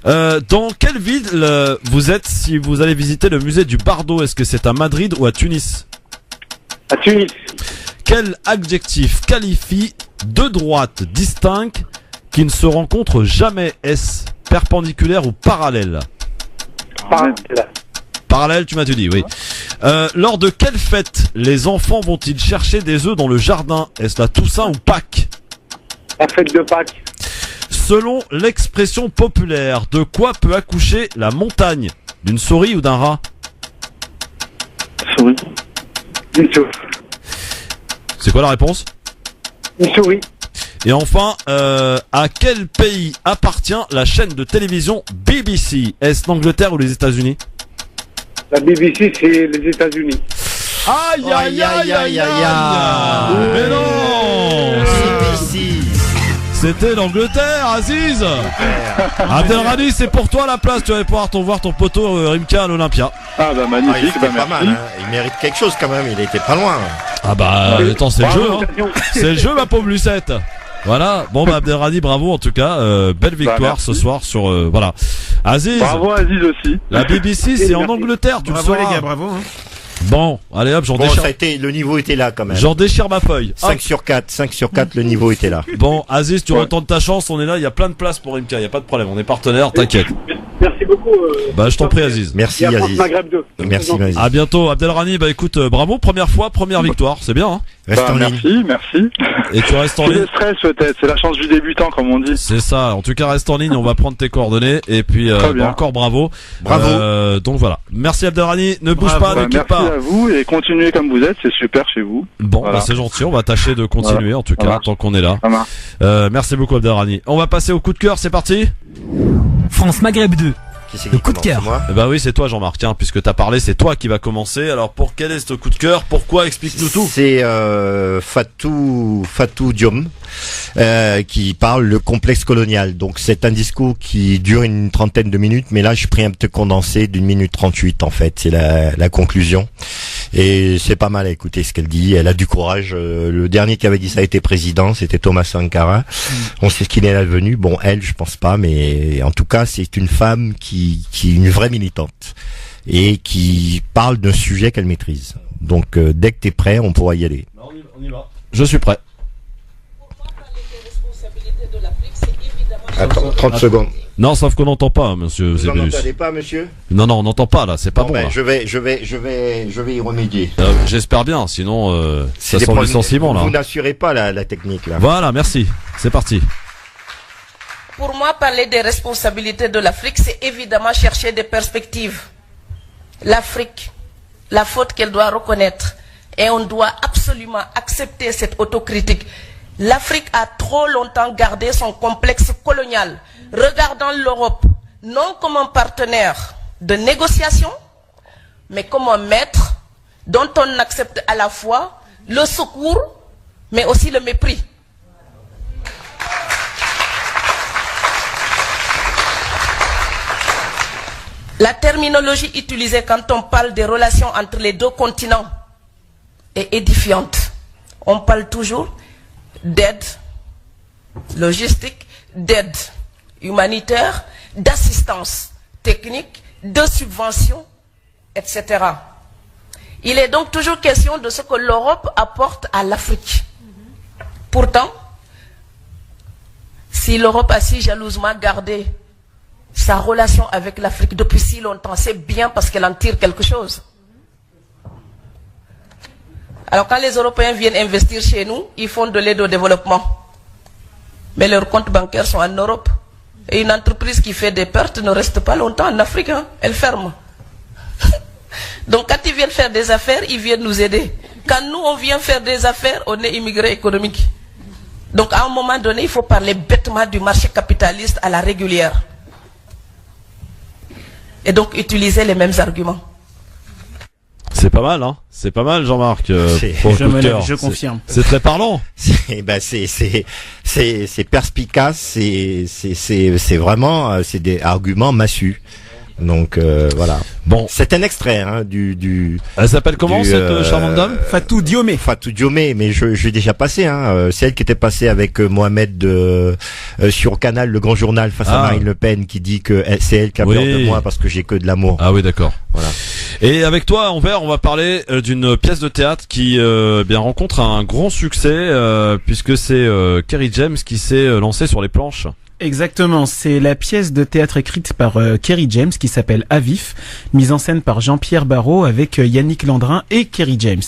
Dans quelle ville vous êtes si vous allez visiter le musée du Bardo? Est-ce que c'est à Madrid ou à Tunis? À Tunis. Quel adjectif qualifie deux droites distinctes qui ne se rencontrent jamais? Est-ce perpendiculaire ou parallèle? Parallèle. Parallèle, tu m'as dit, oui. Lors de quelle fête les enfants vont-ils chercher des œufs dans le jardin? Est-ce la Toussaint ou Pâques? La fête de Pâques. Selon l'expression populaire, de quoi peut accoucher la montagne? D'une souris ou d'un rat? Souris. Une souris. C'est quoi la réponse? Une souris. Et enfin, à quel pays appartient la chaîne de télévision BBC? Est-ce l'Angleterre ou les États-Unis? La BBC, c'est les États-Unis. Aïe aïe aïe aïe aïe. Mais non, c'était l'Angleterre, Aziz. Abdelrani, c'est pour toi la place. Tu vas pouvoir voir ton poteau Rimka à l'Olympia. Ah bah magnifique, il pas mal, hein. Il mérite quelque chose quand même. Il était pas loin. Ah bah attends, c'est le jeu, hein. C'est le jeu, ma pauvre Lucette. Voilà, bon bah Abdelrani, bravo en tout cas, belle victoire ce soir sur voilà. Aziz. Bravo Aziz aussi. La BBC c'est en Angleterre, tu le sauras. Bravo les gars, bravo. Hein. Bon, allez hop, déchire. Le niveau était là quand même. J'en déchire ma feuille. 5 sur 4, le niveau était là. Bon, Aziz, tu retentes ta chance, on est là, il y a plein de places pour Rimka, il y a pas de problème, on est partenaire, t'inquiète. Merci beaucoup. Bah je t'en prie Aziz. Merci Aziz. Maghreb 2. Merci Aziz. À bientôt Abdelrani, bah écoute, bravo, première fois, première victoire, c'est bien hein. Reste en ligne. Merci. Et tu restes en C'est ligne. le stress peut-être, c'est la chance du débutant comme on dit. C'est ça. En tout cas, reste en ligne. On va prendre tes coordonnées. Et puis, Très bien. encore bravo. Bravo. Donc voilà. Merci Abdelrani. Ne bouge pas, ne quitte Merci pas. à vous et continuez comme vous êtes, c'est super chez vous. Bon, Voilà. bah, c'est gentil. On va tâcher de continuer, Voilà. en tout Ça cas, marche. tant qu'on est là. Ça marche. Merci beaucoup, Abdelrani. On va passer au coup de cœur. C'est parti. France Maghreb 2. Le coup de cœur. Bah oui, c'est toi, Jean-Marc. Hein, puisque t'as parlé, c'est toi qui va commencer. Alors, pour quel est ce coup de cœur? Pourquoi? Explique-nous tout. C'est Fatou Diom qui parle le complexe colonial. Donc c'est un discours qui dure une trentaine de minutes, mais là je pris un petit condensé d'1 minute 38 en fait. C'est la conclusion. Et c'est pas mal à écouter ce qu'elle dit. Elle a du courage. Le dernier qui avait dit ça a été président, c'était Thomas Sankara. On sait ce qu'il est advenu. Bon, elle, je pense pas, mais en tout cas, c'est une femme qui est une vraie militante et qui parle d'un sujet qu'elle maîtrise. Donc, dès que t'es prêt, on pourra y aller. On y va. Je suis prêt. Attends, 30 secondes. Non, sauf qu'on n'entend pas, monsieur Vous Zébélus. n'entendez pas, monsieur? Non, on n'entend pas, là. C'est pas bon. Ben, Là. je vais y remédier. J'espère bien, sinon, C'est ça des sent le problèmes- licenciement, là. Vous n'assurez pas la technique, là. Voilà, merci. C'est parti. Pour moi, parler des responsabilités de l'Afrique, c'est évidemment chercher des perspectives. L'Afrique, la faute qu'elle doit reconnaître, et on doit absolument accepter cette autocritique. L'Afrique a trop longtemps gardé son complexe colonial, regardant l'Europe non comme un partenaire de négociation, mais comme un maître dont on accepte à la fois le secours, mais aussi le mépris. La terminologie utilisée quand on parle des relations entre les deux continents est édifiante. On parle toujours d'aide logistique, d'aide humanitaire, d'assistance technique, de subvention, etc. Il est donc toujours question de ce que l'Europe apporte à l'Afrique. Pourtant, si l'Europe a si jalousement gardé sa relation avec l'Afrique depuis si longtemps, c'est bien parce qu'elle en tire quelque chose. Alors quand les Européens viennent investir chez nous, ils font de l'aide au développement. Mais leurs comptes bancaires sont en Europe. Et une entreprise qui fait des pertes ne reste pas longtemps en Afrique, hein. Elle ferme. Donc quand ils viennent faire des affaires, ils viennent nous aider. Quand nous, on vient faire des affaires, on est immigrés économiques. Donc à un moment donné, il faut parler bêtement du marché capitaliste à la régulière. Et donc utiliser les mêmes arguments. C'est pas mal, hein. C'est pas mal, Jean-Marc. Pour le coup de cœur. Je confirme. C'est très parlant. C'est perspicace, c'est vraiment c'est des arguments massus. Donc voilà. Bon, c'est un extrait hein, du. Elle s'appelle comment cette charmante dame? Fatou Diomé. Fatou Diomé, mais je l'ai déjà passé. Hein. C'est elle qui était passée avec Mohamed sur Canal, le Grand Journal face à Marine Le Pen, qui dit que c'est elle qui a peur de moi parce que j'ai que de l'amour. Ah oui, d'accord. Voilà. Et avec toi, Envers, on va parler d'une pièce de théâtre qui bien rencontre un grand succès puisque c'est Kerry James qui s'est lancé sur les planches. Exactement, c'est la pièce de théâtre écrite par Kerry James qui s'appelle Avif, mise en scène par Jean-Pierre Barrault avec Yannick Landrin et Kerry James,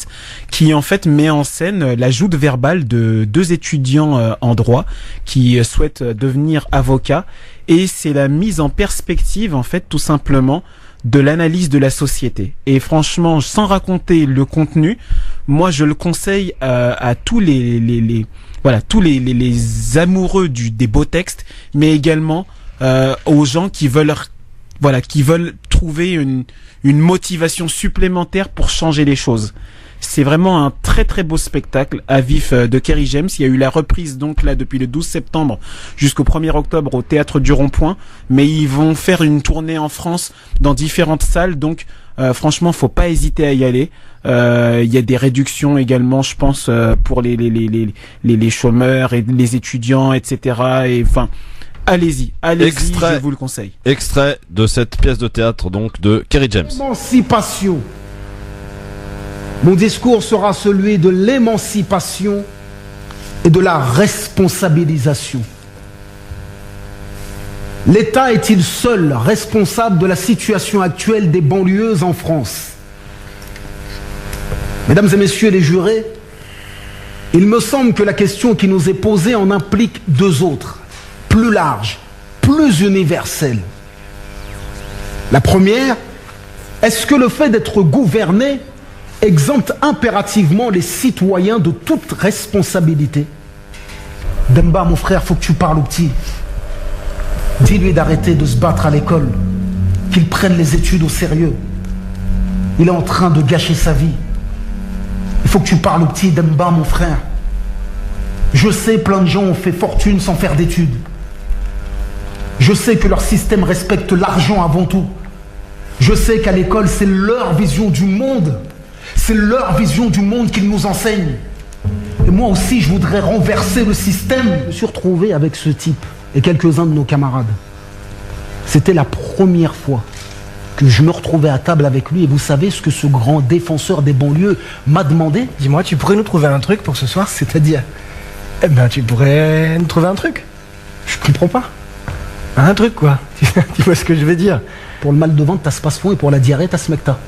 qui en fait met en scène la joute verbale de deux étudiants en droit qui souhaitent devenir avocats, et c'est la mise en perspective en fait tout simplement de l'analyse de la société. Et franchement, sans raconter le contenu, moi je le conseille à tous les amoureux des beaux textes, mais également aux gens qui veulent trouver une motivation supplémentaire pour changer les choses. C'est vraiment un très très beau spectacle à vif de Kerry James. Il y a eu la reprise donc là depuis le 12 septembre jusqu'au 1er octobre au Théâtre du Rond-Point, mais ils vont faire une tournée en France dans différentes salles, donc franchement faut pas hésiter à y aller. Il y a des réductions également, je pense, pour les chômeurs et les étudiants, etc. Et enfin, allez-y, je vous le conseille. Extrait de cette pièce de théâtre donc de Kerry James. Émancipation. Mon discours sera celui de l'émancipation et de la responsabilisation. L'État est-il seul responsable de la situation actuelle des banlieues en France? Mesdames et messieurs les jurés, Il me semble que la question qui nous est posée en implique deux autres, plus larges, plus universelles. La première, est-ce que le fait d'être gouverné exempte impérativement les citoyens de toute responsabilité? Demba, mon frère, faut que tu parles au petit. Dis-lui d'arrêter de se battre à l'école, qu'il prenne les études au sérieux. Il est en train de gâcher sa vie. Il faut que tu parles au petit, Demba, mon frère. Je sais, plein de gens ont fait fortune sans faire d'études. Je sais que leur système respecte l'argent avant tout. Je sais qu'à l'école, c'est leur vision du monde. C'est leur vision du monde qu'ils nous enseignent. Et moi aussi, je voudrais renverser le système. Je me suis retrouvé avec ce type et quelques-uns de nos camarades. C'était la première fois que je me retrouvais à table avec lui. Et vous savez ce que ce grand défenseur des banlieues m'a demandé? Dis-moi, tu pourrais nous trouver un truc pour ce soir? C'est-à-dire? Eh ben, tu pourrais nous trouver un truc. Je comprends pas. Un truc, quoi. Tu vois ce que je veux dire? Pour le mal de ventre, t'as Spasfon, et pour la diarrhée, t'as Smecta.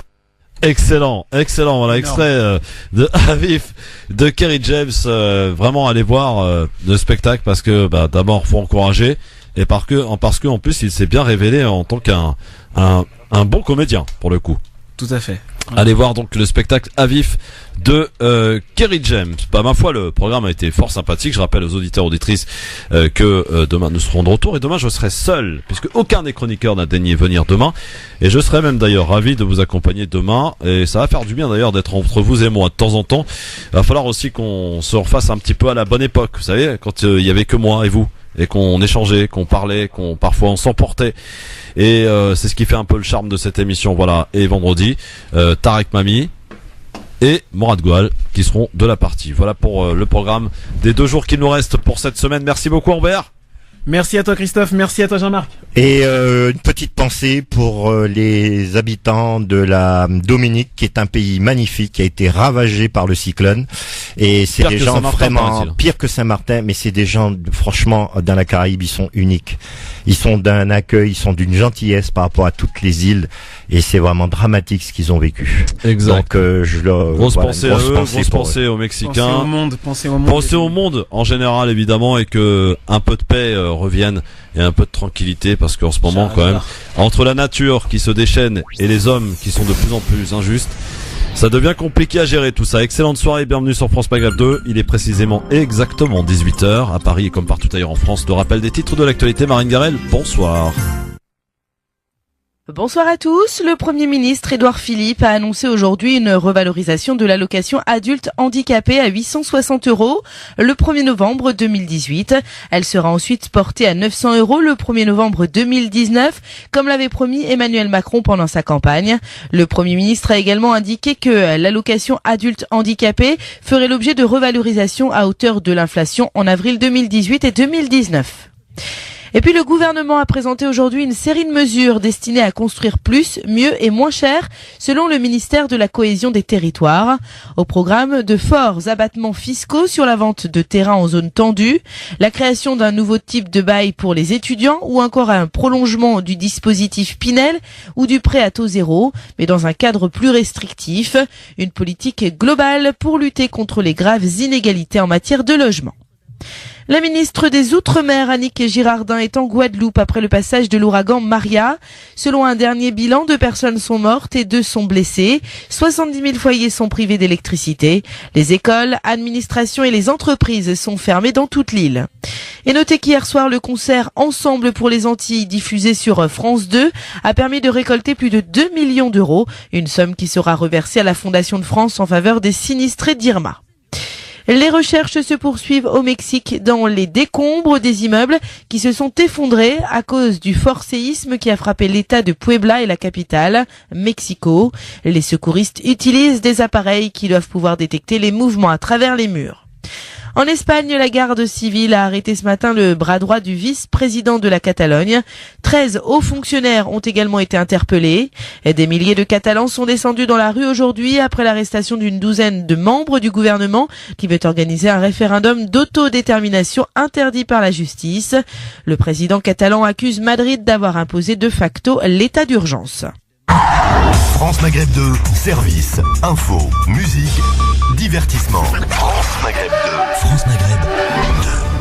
Excellent, excellent. Voilà, extrait de Avif de Kerry James. Vraiment, allez voir le spectacle parce que d'abord, faut encourager et parce que en plus, il s'est bien révélé en tant qu'un bon comédien pour le coup. Tout à fait. Allez voir donc le spectacle à vif de Kerry James. Ma foi, le programme a été fort sympathique. Je rappelle aux auditeurs auditrices que demain nous serons de retour et demain je serai seul puisque aucun des chroniqueurs n'a daigné venir demain et je serai même d'ailleurs ravi de vous accompagner demain et ça va faire du bien d'ailleurs d'être entre vous et moi de temps en temps. Il va falloir aussi qu'on se refasse un petit peu à la bonne époque, vous savez, quand il y avait que moi et vous et qu'on échangeait, qu'on parlait, qu'on parfois on s'emportait. Et c'est ce qui fait un peu le charme de cette émission. Voilà. Et vendredi, Tarek Mami et Morad Goual qui seront de la partie. Voilà pour le programme des 2 jours qu'il nous reste pour cette semaine. Merci beaucoup Robert. Merci à toi Christophe, merci à toi Jean-Marc. Et une petite pensée pour les habitants de la Dominique, qui est un pays magnifique, qui a été ravagé par le cyclone. Et c'est des gens vraiment pire que Saint-Martin, mais c'est des gens, franchement, dans la Caraïbe, ils sont uniques. Ils sont d'un accueil, ils sont d'une gentillesse par rapport à toutes les îles. Et c'est vraiment dramatique ce qu'ils ont vécu. Exact. Donc, grosse pensée à eux, grosse pensée aux Mexicains. Pensez au monde en général, évidemment, et que un peu de paix revienne et un peu de tranquillité parce qu'en ce moment, quand même, entre la nature qui se déchaîne et les hommes qui sont de plus en plus injustes, ça devient compliqué à gérer tout ça. Excellente soirée, bienvenue sur France Maghreb 2. Il est précisément exactement 18h à Paris et comme partout ailleurs en France. Le rappel des titres de l'actualité, Marine Garel, bonsoir. Bonsoir à tous. Le Premier ministre Édouard Philippe a annoncé aujourd'hui une revalorisation de l'allocation adulte handicapé à 860 € le 1er novembre 2018. Elle sera ensuite portée à 900 € le 1er novembre 2019, comme l'avait promis Emmanuel Macron pendant sa campagne. Le Premier ministre a également indiqué que l'allocation adulte handicapé ferait l'objet de revalorisation à hauteur de l'inflation en avril 2018 et 2019. Et puis le gouvernement a présenté aujourd'hui une série de mesures destinées à construire plus, mieux et moins cher, selon le ministère de la Cohésion des Territoires. Au programme, de forts abattements fiscaux sur la vente de terrains en zone tendue, la création d'un nouveau type de bail pour les étudiants ou encore un prolongement du dispositif Pinel ou du prêt à taux zéro, mais dans un cadre plus restrictif. Une politique globale pour lutter contre les graves inégalités en matière de logement. La ministre des Outre-mer, Annick Girardin, est en Guadeloupe après le passage de l'ouragan Maria. Selon un dernier bilan, 2 personnes sont mortes et 2 sont blessées. 70 000 foyers sont privés d'électricité. Les écoles, administrations et les entreprises sont fermées dans toute l'île. Et notez qu'hier soir, le concert Ensemble pour les Antilles, diffusé sur France 2, a permis de récolter plus de 2 millions d'euros, une somme qui sera reversée à la Fondation de France en faveur des sinistrés d'Irma. Les recherches se poursuivent au Mexique dans les décombres des immeubles qui se sont effondrés à cause du fort séisme qui a frappé l'état de Puebla et la capitale, Mexico. Les secouristes utilisent des appareils qui doivent pouvoir détecter les mouvements à travers les murs. En Espagne, la garde civile a arrêté ce matin le bras droit du vice-président de la Catalogne. 13 hauts fonctionnaires ont également été interpellés. Et des milliers de Catalans sont descendus dans la rue aujourd'hui après l'arrestation d'une douzaine de membres du gouvernement qui veut organiser un référendum d'autodétermination interdit par la justice. Le président catalan accuse Madrid d'avoir imposé de facto l'état d'urgence. France Maghreb 2, service, info, musique, divertissement. France Maghreb 2. France Maghreb 2.